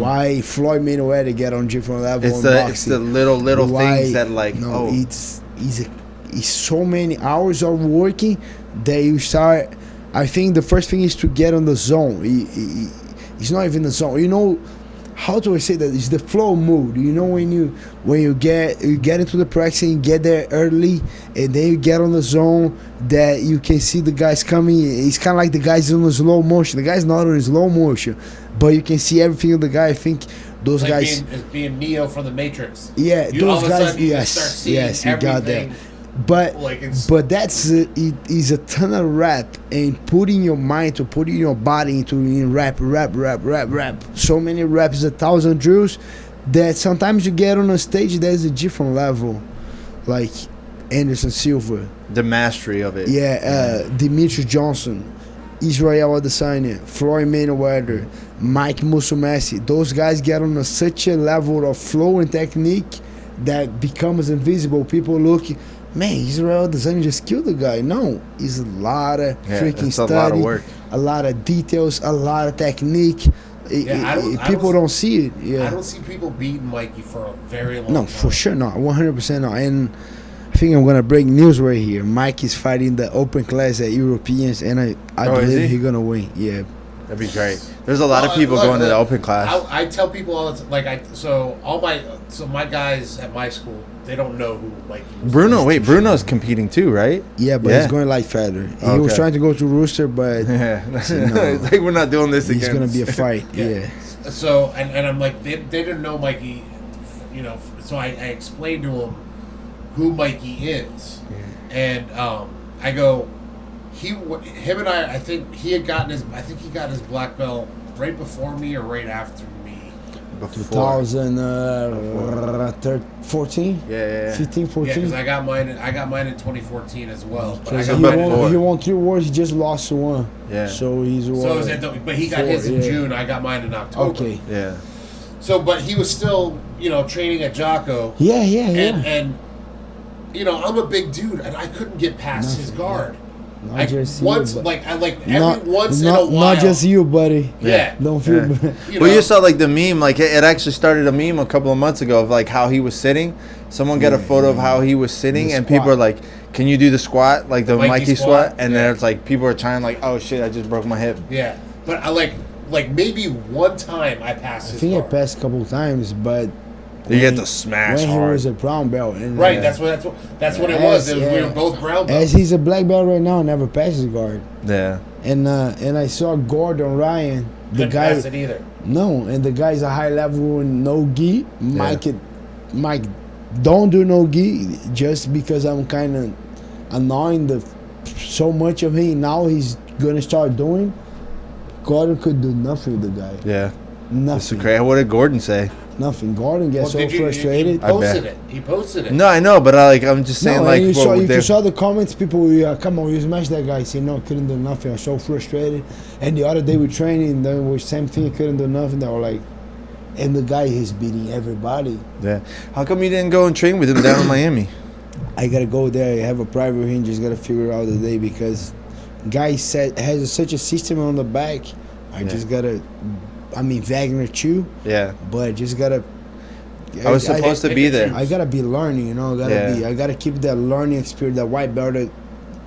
Why Floyd Mayweather get on a different level on boxing? It's the little things that it's so many hours of working that you start. I think the first thing is to get on the zone. It's not even the zone. You know, how do I say that? It's the flow mood. You know, when you get into the practice and you get there early, and then you get on the zone that you can see the guys coming. It's kind of like the guys on the slow motion. The guy's not on slow motion, but you can see everything of the guy. I think those guys being Neo from the Matrix. Yeah, those guys. Yes, you got that. But that's it is a ton of rep and putting your mind to putting your body into rep. So many reps, 1,000 drills that sometimes you get on a stage there's a different level, like Anderson Silva, the mastery of it. Demetrius Johnson, Israel Adesanya, Floyd Mayweather, Mike Musumeci. Those guys get on such a level of flow and technique that becomes invisible. People look, man, Israel Adesanya just killed the guy. No, it's a lot of freaking study, a lot of work, a lot of details, a lot of technique. People don't see it. Yeah, I don't see people beating Mikey for a very long time. No, for sure not. 100% not. And I think I'm gonna break news right here. Mike is fighting the open class at Europeans, and I believe he's gonna win. Yeah, that'd be great. There's a lot of people going to the open class. I tell people all the time, my guys at my school, they don't know who Mikey is. Bruno's competing too, right? Yeah, but he's going light feather. He was trying to go to Rooster, but it's like we're not doing this again. It's gonna be a fight. Yeah. So and I'm like, they didn't know Mikey, you know. So I explained to him who Mikey is, and I go, him and I think he got his black belt right before me or right after me. 2014? Yeah. 15, 14? Yeah, because I got mine in 2014 as well. But he won 3 wars, he just lost 1. Yeah. So he's but he got his in June, I got mine in October. Okay. Yeah. So, but he was still, training at Jocko. Yeah. And I'm a big dude, and I couldn't get past his guard. Not just once, in a while. Not just you, buddy. Yeah. Don't feel bad. You saw like the meme, like it actually started a meme a couple of months ago of like how he was sitting. Someone got a photo of how he was sitting, and people are like, "Can you do the squat, like the Mikey squat?" And then it's like people are trying, like, "Oh shit, I just broke my hip." Yeah, but I like maybe one time I passed. I think I passed a couple of times, but. You get the smash when hard. He was a brown belt. And, right, that's what it was. We were both brown belts. As he's a black belt right now, never passes guard. Yeah. And I saw Gordon Ryan. Couldn't pass it either. No, and the guy's a high level in no gi. Mike don't do no gi just because I'm kind of annoying so much of him. Now he's gonna start doing. Gordon could do nothing with the guy. Yeah. Nothing. That's crazy. What did Gordon say? Nothing. Gordon gets so frustrated. He posted it. No, I know, but I'm just saying, like, if you saw the comments, people were, come on, you smash that guy. Say, no, couldn't do nothing. I'm so frustrated. And the other day we training, there was same thing, couldn't do nothing. They were like, and the guy is beating everybody. Yeah. How come you didn't go and train with him down in Miami? I gotta go there. I have a private room. Just gotta figure out the day because guy has such a system on the back. I just gotta. I mean, Wagner too. Yeah. But just gotta. I was supposed to be there. I gotta be learning, I gotta keep that learning experience, that white belt.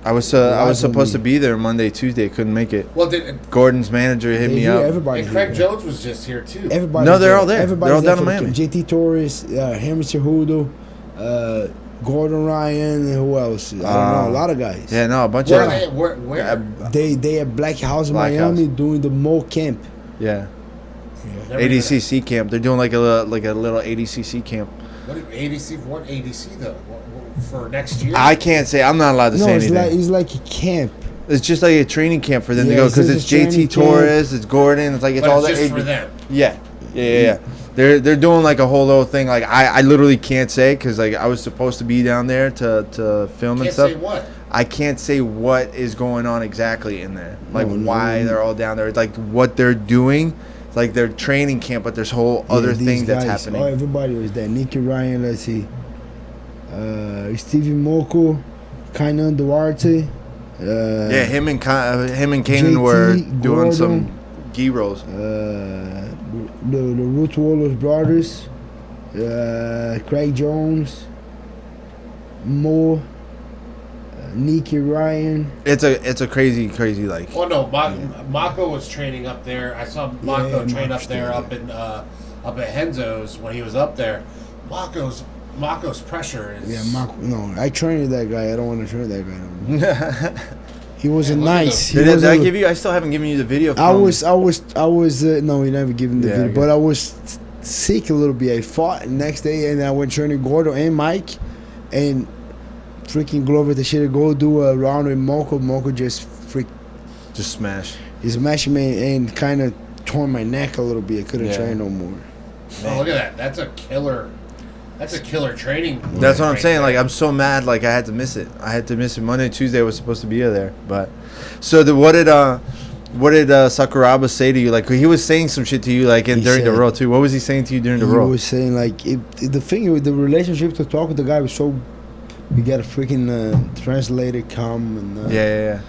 I was supposed to be there Monday, Tuesday. Couldn't make it. Well, Gordon's manager hit me up. And Craig Jones was just here too. Everybody. No, they're all there. Everybody's they're all down in Miami. JT Torres, Henry Cejudo, Gordon Ryan, and who else? I don't know. A lot of guys. Yeah, no, a bunch of. Where? They at Black House in Miami doing the Mo camp. Yeah. ADCC camp. They're doing like a little ADCC camp. What ADC? What ADC though? For next year? I can't say. I'm not allowed to say anything. It's like a camp. It's just like a training camp for them to go because it's JT Torres, it's Gordon, it's like it's but all it's the just for them. Yeah. They're doing like a whole little thing. Like I literally can't say because like I was supposed to be down there to film and stuff. Can't say what? I can't say what is going on exactly in there. Like why they're all down there. It's like what they're doing. It's like their training camp, but there's whole other thing that's happening. Oh, everybody was there. Nicky Ryan, let's see. Stevie Moko, Kainan Duarte. Him and Kanan were doing Gordon, some gi rolls. The Root Wallace brothers, Craig Jones, Mo, Nicky Ryan. It's a crazy like. Oh no, Mako was training up there. I saw Mako train up there up at Henzo's when he was up there. Mako's pressure is. Yeah, Mako. No, I trained that guy. I don't want to train that guy no more. He wasn't nice. Did I give you? I still haven't given you the video. I was. No, we never given the video. But I was sick a little bit. I fought the next day, and I went training Gordo and Mike, and freaking Glover the shit go do a round with Moko. Moko just smash. He smashed me and kind of torn my neck a little bit. I couldn't train no more. Oh, look at that! That's a killer. That's a killer training. That's what I'm saying. Like I'm so mad. Like I had to miss it. Monday, Tuesday. I was supposed to be there. But so what did Sakuraba say to you? Like he was saying some shit to you like during the roll too. What was he saying to you during the roll? He was saying like the thing with the relationship to talk with the guy was so. We got a freaking translator come and yeah.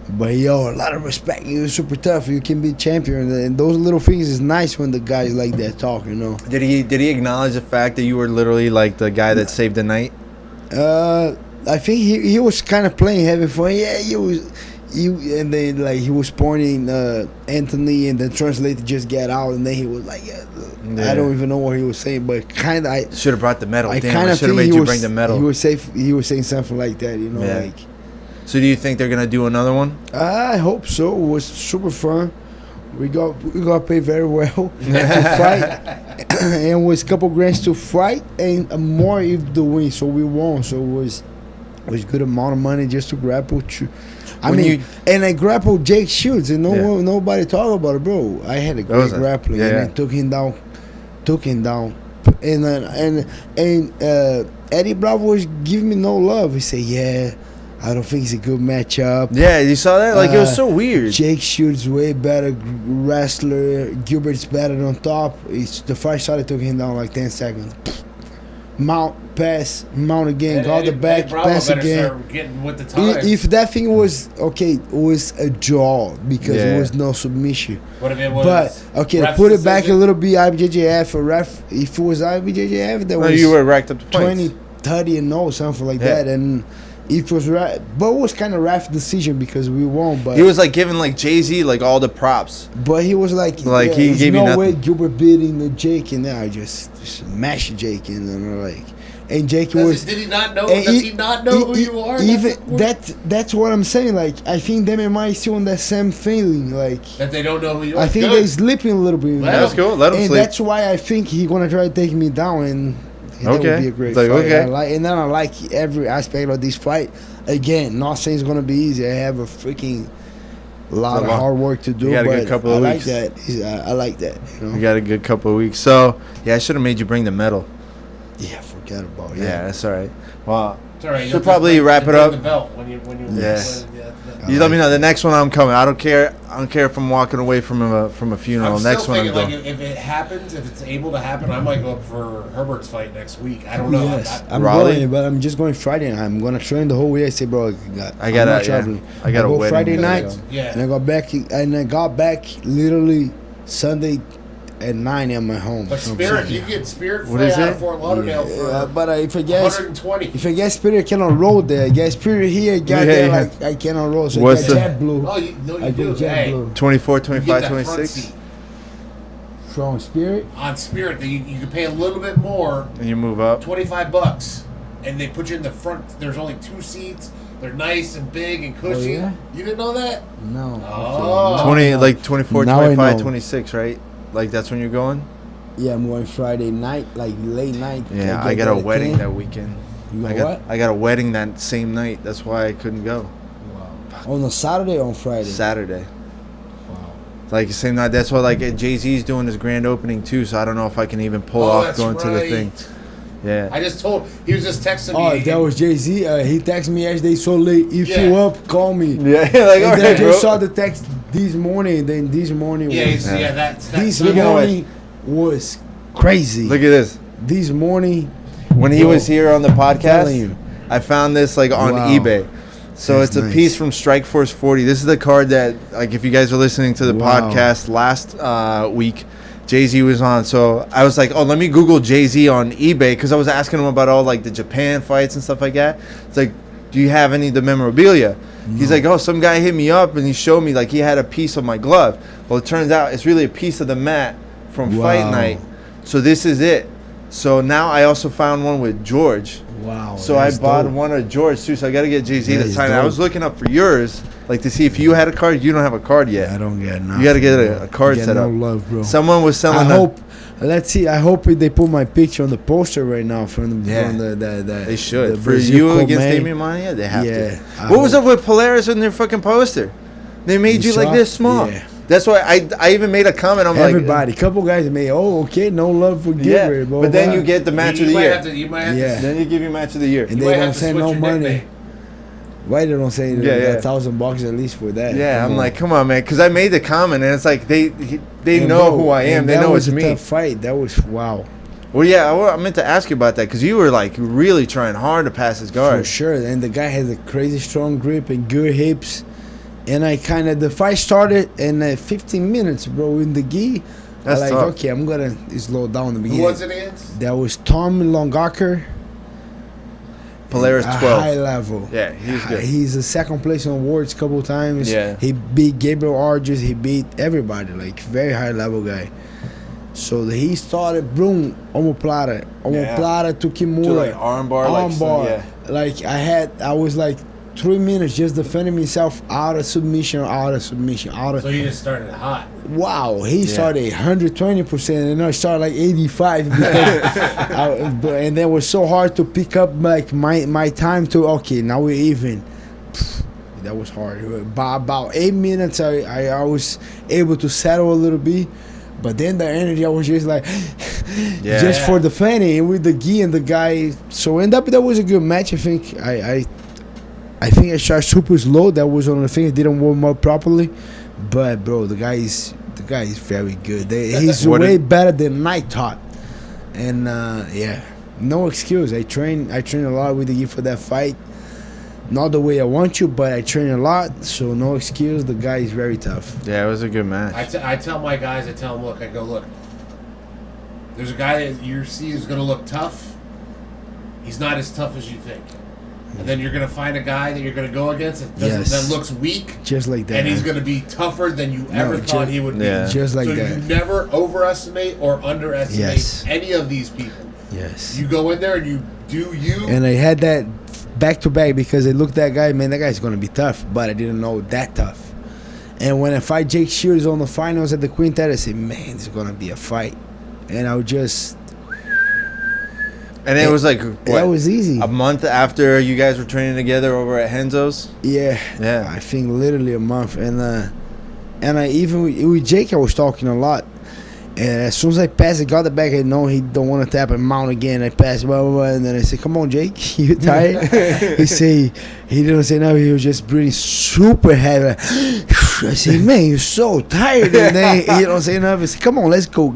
But yo, a lot of respect. You're super tough. You can be champion, and those little things is nice when the guys like that talk. You know. Did he acknowledge the fact that you were literally like the guy that saved the night? I think he was kind of playing heavy fun. Yeah, and then like he was pointing Anthony, and the translator just got out, and then he was like, I don't even know what he was saying, but kind of I should have brought the medal. I Damn, I should have made you bring the medal. He was saying something like that, you know, like. So do you think they're gonna do another one? I hope so. It was super fun. We got paid very well to fight, and it was a couple grands to fight, and more if the win. So we won. So it was good amount of money just to grapple. And I grappled Jake Shields, and nobody talk about it, bro. I had a great grappling, and I took him down, and Eddie Bravo was giving me no love. He said, I don't think it's a good matchup. Yeah, you saw that? Like, it was so weird. Jake Shields way better wrestler. Gilbert's better on top. The fight started, took him down like 10 seconds. Mount again, got the back, pass again. Start getting with the time. If that thing was, it was a draw because it was no submission. What if it was? But, put it back a little bit, IBJJF, or ref. If it was IBJJF, that was you were racked up to 20, 30 and no, something like that. And it was right, but it was kind of ref decision because we won. But he was like giving like Jay-Z like all the props. But he was like he gave no you way Gilbert beating the Jake, and then I just smashed Jake, and then like, and Jake was. Did he not know? Does he not know who you are? Even that's what I'm saying. Like I think Demian Maia is still on that same feeling. Like that they don't know who you are. I think they're sleeping a little bit. That's cool. Let him sleep. And that's why I think he's gonna try to take me down and. That would be a great fight. And then I like every aspect of this fight. Again, not saying it's going to be easy. I have a freaking lot of hard work to do. But a couple of weeks. I like that. You know? You got a good couple of weeks. So, I should have made you bring the medal. Yeah, forget about it. Yeah, that's all right. Well, it's all right. Should probably wrap it up. The belt when you you let me know. The next one I'm coming. I don't care if I'm walking away from a funeral. Next one I'm going. Like if it happens, if it's able to happen, I might go up for Herbert's fight next week. I don't know. Yes, I'm going, but I'm just going Friday night. I'm going to train the whole week. I say, bro, I got a wedding. Friday night, and I got back literally Sunday at 9 at my home. But Spirit, you get Spirit fly out of Fort Lauderdale for but if I guess 120. If I get Spirit, I cannot roll there. I get Spirit here, there, like I cannot roll. So what's I got JetBlue. Oh, you do. Hey, 24, 25, 26. From Spirit? On Spirit, you can pay a little bit more. And you move up. $25. And they put you in the front. There's only 2 seats. They're nice and big and cushy. Oh, yeah? You didn't know that? No. Oh. 24, 25, 26, right? Like that's when you're going? Yeah, I'm going Friday night, like late night. Yeah, I got a wedding that weekend. You got what? I got a wedding that same night. That's why I couldn't go. Wow. On a Saturday or on Friday? Saturday. Wow. Like the same night. That's why like Jay-Z's doing his grand opening too. So I don't know if I can even pull off going to the thing. Yeah. I just told he was just texting me. Oh, that was Jay-Z. He texted me yesterday so late. If you up, call me. Yeah, like and then I just saw the text this morning. Then this morning that's this morning was crazy. Look at this. This morning when he was here on the podcast, I found this like on eBay. So it's a piece from Strikeforce 40. This is the card that, like, if you guys are listening to the podcast last week, Jay-Z was on. So I was like, oh, let me Google Jay-Z on eBay because I was asking him about all like the Japan fights and stuff like that. It's like, do you have any of the memorabilia? No. He's like, oh, some guy hit me up and he showed me like he had a piece of my glove. Well, it turns out it's really a piece of the mat from Fight Night. So this is it. So now I also found one with George. Wow. So I bought one of George too. So I got to get Jay-Z to sign it. I was looking up for yours, like to see if you had a card. You don't have a card yet. I don't get nothing. You got to get a card set up. No love, bro. Someone was selling. Let's see. I hope they put my picture on the poster right now from the they should. For you against Demian Maia, they have to. What was up with Polaris in their fucking poster? They made you like this small. Yeah. That's why I even made a comment. I'm everybody, a couple guys made, okay, no love for Gilbert. But then you get the match of the year. Then you give you match of the year. And they don't say no money. Why they don't say $1,000 at least for that? Yeah, I'm like, come on, man, because I made the comment and it's like they know who I am. They know it's me. That was a tough fight. That was wow. Well, yeah, I meant to ask you about that because you were like really trying hard to pass his guard. For sure, and the guy has a crazy strong grip and good hips. And the fight started in 15 minutes, bro, in the gi. That's like, tough. okay, I'm going to slow down the beginning. Who was it against? That was Tom Longacker. Polaris 12. High level. Yeah, he's good. He's a second place on awards a couple of times. Yeah. He beat Gabriel Arges. He beat everybody. Like, very high level guy. So he started, boom, omoplata. Omoplata to Kimura. Like armbar. Like, I was like, 3 minutes just defending himself out of submission. So he just started hot. Wow, he started 120%, and I started like 85 because and then it was so hard to pick up like my time to now we're even. That was hard. By about 8 minutes, I was able to settle a little bit. But then the energy, I was just like, just for defending with the gi and the guy. So end up that was a good match. I think I think I shot super slow. That was one of the things. Didn't warm up properly, but bro, the guy is very good. He's way better than I thought, and no excuse. I train a lot with the gi for that fight. Not the way I want you, but I train a lot, so no excuse. The guy is very tough. Yeah, it was a good match. I tell my guys, look, there's a guy that you see is going to look tough. He's not as tough as you think. And then you're going to find a guy that you're going to go against that looks weak. Just like that. And he's going to be tougher than you ever thought he would be. Just like that. So you never overestimate or underestimate any of these people. Yes. You go in there and you do you. And I had that back-to-back because I looked at that guy, man, that guy's going to be tough. But I didn't know that tough. And when I fight Jake Shields on the finals at the Quintet, I said, man, this is going to be a fight. And I would just... And it was like that was easy. A month after you guys were training together over at Henzo's. Yeah. I think literally a month, and I even with Jake I was talking a lot, and as soon as I passed, I got the back. I know he don't want to tap and mount again. I passed, blah blah blah, and then I said, "Come on, Jake, you tired?" he didn't say no. He was just breathing super heavy. I said, "Man, you're so tired." And then he don't say nothing. I said, "Come on, let's go."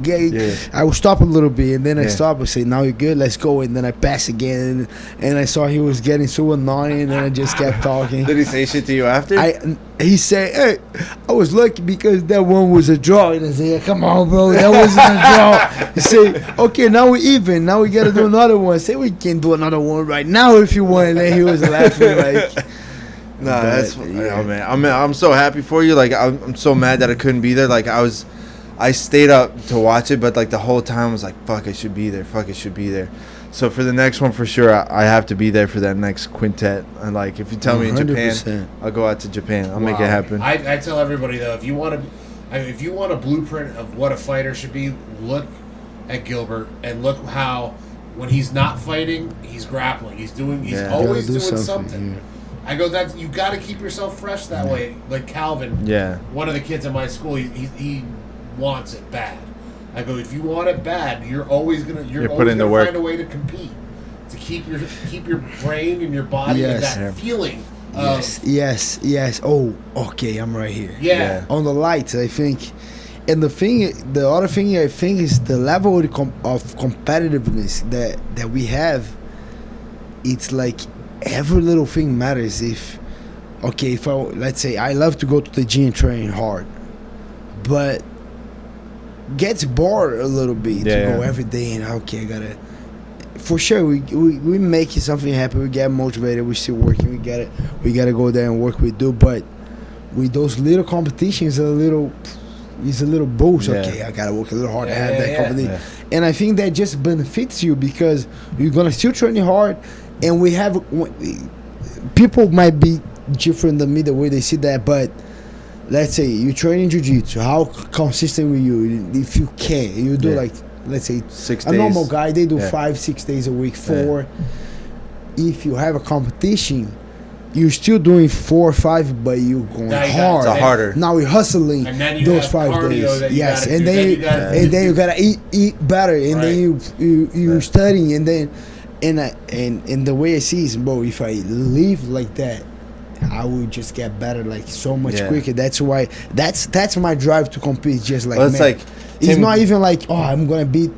I would stop a little bit, and then I stopped. I said, "Now you're good. Let's go." And then I passed again, and I saw he was getting so annoying, and then I just kept talking. Did he say shit to you after? He said, "Hey, I was lucky because that one was a draw." And I said, "Come on, bro, that wasn't a draw." He said, "Okay, now we're even. Now we gotta do another one." I said, "We can do another one right now if you want." And then he was laughing like. Nah, that's man. I'm so happy for you. Like I'm so mad that I couldn't be there. Like I stayed up to watch it, but like the whole time I was like, fuck, I should be there. Fuck, I should be there. So for the next one, for sure, I have to be there for that next quintet. And like, if you tell me in Japan, I'll go out to Japan. I'll make it happen. I tell everybody though, if you want a blueprint of what a fighter should be, look at Gilbert, and look how when he's not fighting, he's grappling. He's always doing something. Yeah. I go, that you got to keep yourself fresh that way. Like Calvin, one of the kids in my school, he wants it bad. I go, if you want it bad, you're always gonna find a way to compete, to keep your brain and your body in that feeling. Yes. Oh, okay, I'm right here. Yeah. On the lights, I think. And the other thing I think is the level of competitiveness that we have. It's like every little thing matters. Let's say I love to go to the gym, train hard, but gets bored a little bit to go every day and I gotta. For sure, we make something happen. We get motivated. We're still working. We gotta go there and work. We do, but with those little competitions, it's a little boost. Okay, I gotta work a little hard to have that competition, and I think that just benefits you because you're gonna still train hard, and we have people might be different than me the way they see that, but let's say you train in Jiu-Jitsu. How consistent with you? If you can, you do like. Let's say 6 a days. normal guy, they do 5-6 days a week, 4. If you have a competition, you're still doing 4 or 5, but you're going hard. It's harder. Now you're hustling those 5 days. Yes, and then you gotta eat better, and then you studying, and then and the way I see is, bro, if I live like that, I will just get better like so much quicker. That's why that's my drive to compete. Just like, well, it's like. It's not even like, oh, I'm going to beat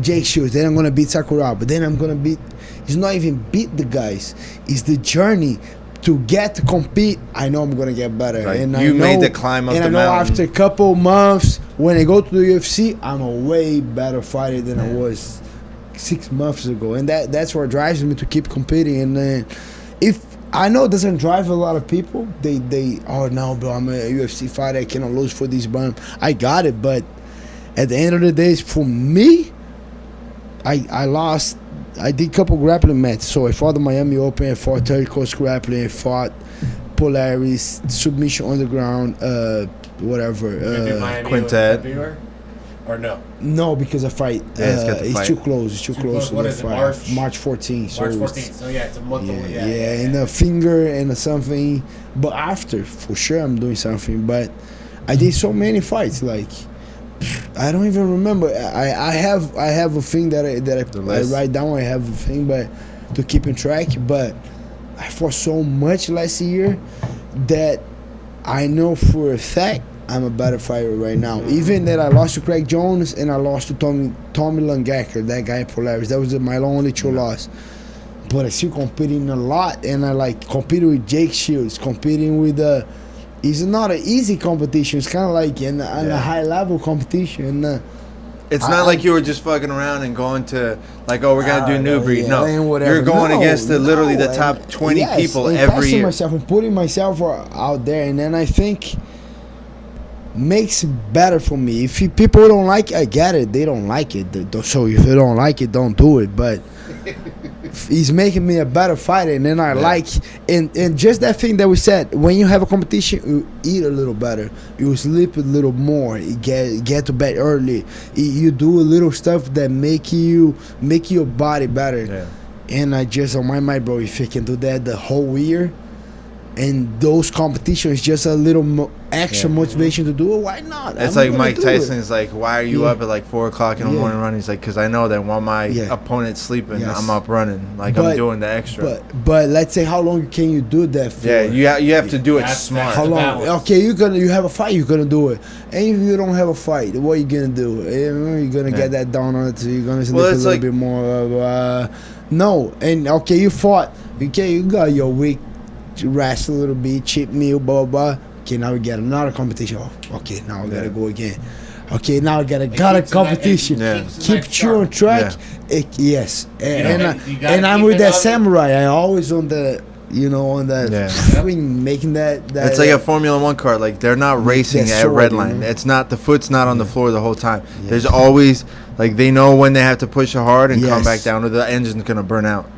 Jake Shields, then I'm going to beat Sakuraba, then I'm going to beat... It's not even beat the guys. It's the journey to get to compete. I know I'm going to get better. Like and you made the climb up the mountain. And I know after a couple months, when I go to the UFC, I'm a way better fighter than I was 6 months ago. And that's what drives me to keep competing. And then if... I know it doesn't drive a lot of people. They oh no, bro, I'm a UFC fighter. I cannot lose for this bump. I got it, but at the end of the day, for me, I lost. I did a couple grappling matches. So I fought the Miami Open, I fought Third Coast Grappling, I fought Polaris, Submission Underground, whatever. Quintet. Or no? No, because I fight. It's too close. It's too close. What is it, March 14th. So March 14th. So yeah, it's a month away. And a finger and something. But after, for sure, I'm doing something. But I did so many fights. Like, I don't even remember. I have a thing that I write down. I have a thing, but to keep in track. But I fought so much last year that I know for a fact I'm a better fighter right now. Even that I lost to Craig Jones and I lost to Tommy Langacker, that guy in Polaris. That was my only true loss. But I still competing a lot, and I like competing with Jake Shields, competing with it's not an easy competition. It's kind of like a high level competition. It's not like you were just fucking around and going to like, oh, we're gonna do new breed. No, you're going against literally the top 20 people every year. I'm putting myself out there, and then I think makes it better for me. If people don't like it, I get it. They don't like it. So if they don't like it, don't do it. But he's making me a better fighter, and then I like and just that thing that we said. When you have a competition, you eat a little better. You sleep a little more. You get to bed early. You do a little stuff that make your body better. Yeah. And I just on my mind, bro, if you can do that the whole year. And those competitions, just a little extra motivation to do it. Why not? It's like Mike Tyson's like, why are you up at like 4 o'clock in the morning running? He's like, because I know that while my opponent's sleeping, I'm up running. Like, I'm doing the extra. But let's say, how long can you do that for? Yeah, you have to do it smart. How long? Okay, you have a fight, you're gonna do it. And if you don't have a fight, what are you gonna do? You're gonna get that down on it. So you're gonna sleep a little bit more. No, and okay, you fought. Okay, you got your week. Rest a little bit, cheap meal, blah blah. Okay, now we get another competition. Oh, okay, now I gotta go again. Okay, now I got a competition. Keep you on track. Yes, and I'm with that samurai. I always on the swing, making that. It's like a Formula 1 car. Like they're not racing at red line. It's not the foot's not on the floor the whole time. Yes. There's always like they know when they have to push it hard and come back down, or the engine's gonna burn out.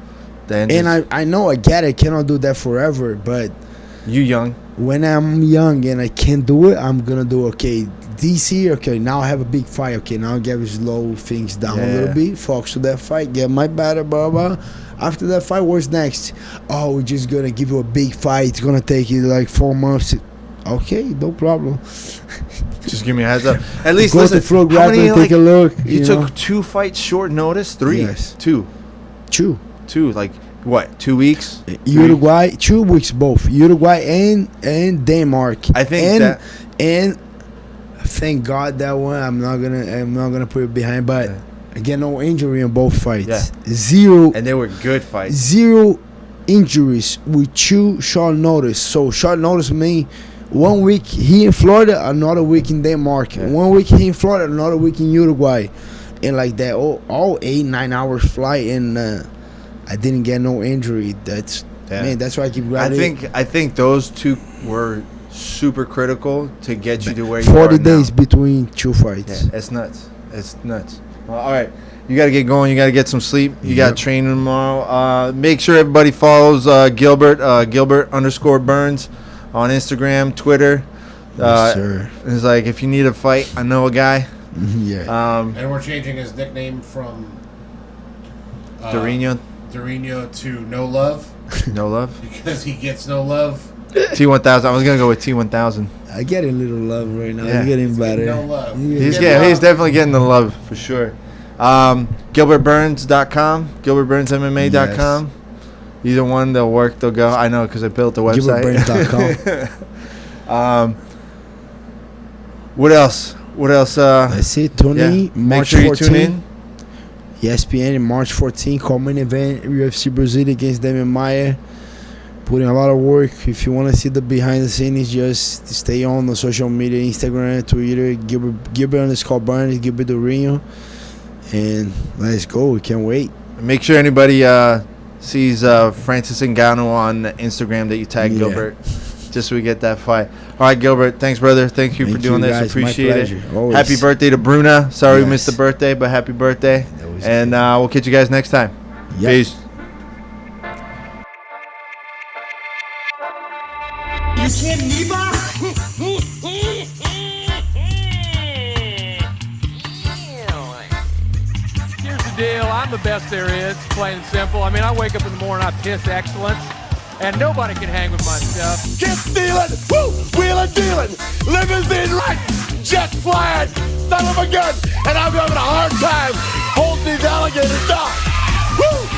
And I know I get it. Cannot do that forever, but You young. When I'm young and I can't do it, I'm gonna do okay. This year, okay, now I have a big fight. Okay, now I gotta slow things down a little bit, focus to that fight, get my better, blah blah. After that fight, what's next? Oh, we're just gonna give you a big fight. It's gonna take you like 4 months. Okay, no problem. Just give me a heads up. At least go listen. to Flow Grappler, take a look. You took 2 fights short notice. 3. Yes. 2. 2. Like what? 2 weeks. Uruguay, 2 weeks both. Uruguay and Denmark. I think and thank God that one. I'm not gonna put it behind, but I get no injury in both fights. Yeah. 0. And they were good fights. 0 injuries with 2 short notice. So short notice mean 1 week here in Florida, another week in Denmark. 1 week here in Florida, another week in Uruguay, and like that. All 8-9 hours flight, and I didn't get no injury. That's man. That's why I keep grabbing. I think those 2 were super critical to get you to where you are 40 days now. between 2 fights. Yeah, it's nuts. It's nuts. Well, all right, you got to get going. You got to get some sleep. You got to train tomorrow. Make sure everybody follows Gilbert _Burns on Instagram, Twitter. Yes, sir. It's like, if you need a fight, I know a guy. Yeah. And we're changing his nickname from Durinho to No Love. No love. Because he gets no love. T1000. I was gonna go with T1000. I get a little love right now. Yeah. He's getting better. No love. He's definitely getting the love for sure. GilbertBurns.com, GilbertBurnsMMA.com. Yes. Either one, they'll work. They'll go. I know because I built the website. GilbertBurns.com. What else? That's it. Tune in. Make March sure you 14. tune in. ESPN March 14. Common event. UFC Brazil against Demian Maia. Putting a lot of work. If you want to see the behind the scenes, just stay on the social media, Instagram, Twitter, Gilbert _Burns, Gilbert Durinho, and let's go. We can't wait. Make sure anybody sees Francis Ngannou on Instagram that you tag Gilbert, just so we get that fight. All right, Gilbert. Thanks, brother. Thank you for doing this. Guys. Appreciate it. Always. Happy birthday to Bruna. Sorry we missed the birthday, but happy birthday. And we'll catch you guys next time. Yep. Peace. You kidding me, boss? Here's the deal. I'm the best there is, plain and simple. I mean, I wake up in the morning, I piss excellence, and nobody can hang with my stuff. Get stealing, woo, wheeling, dealing, limousine right, jet flying, son of a gun, and I'm having a hard time holding these alligators down. Woo!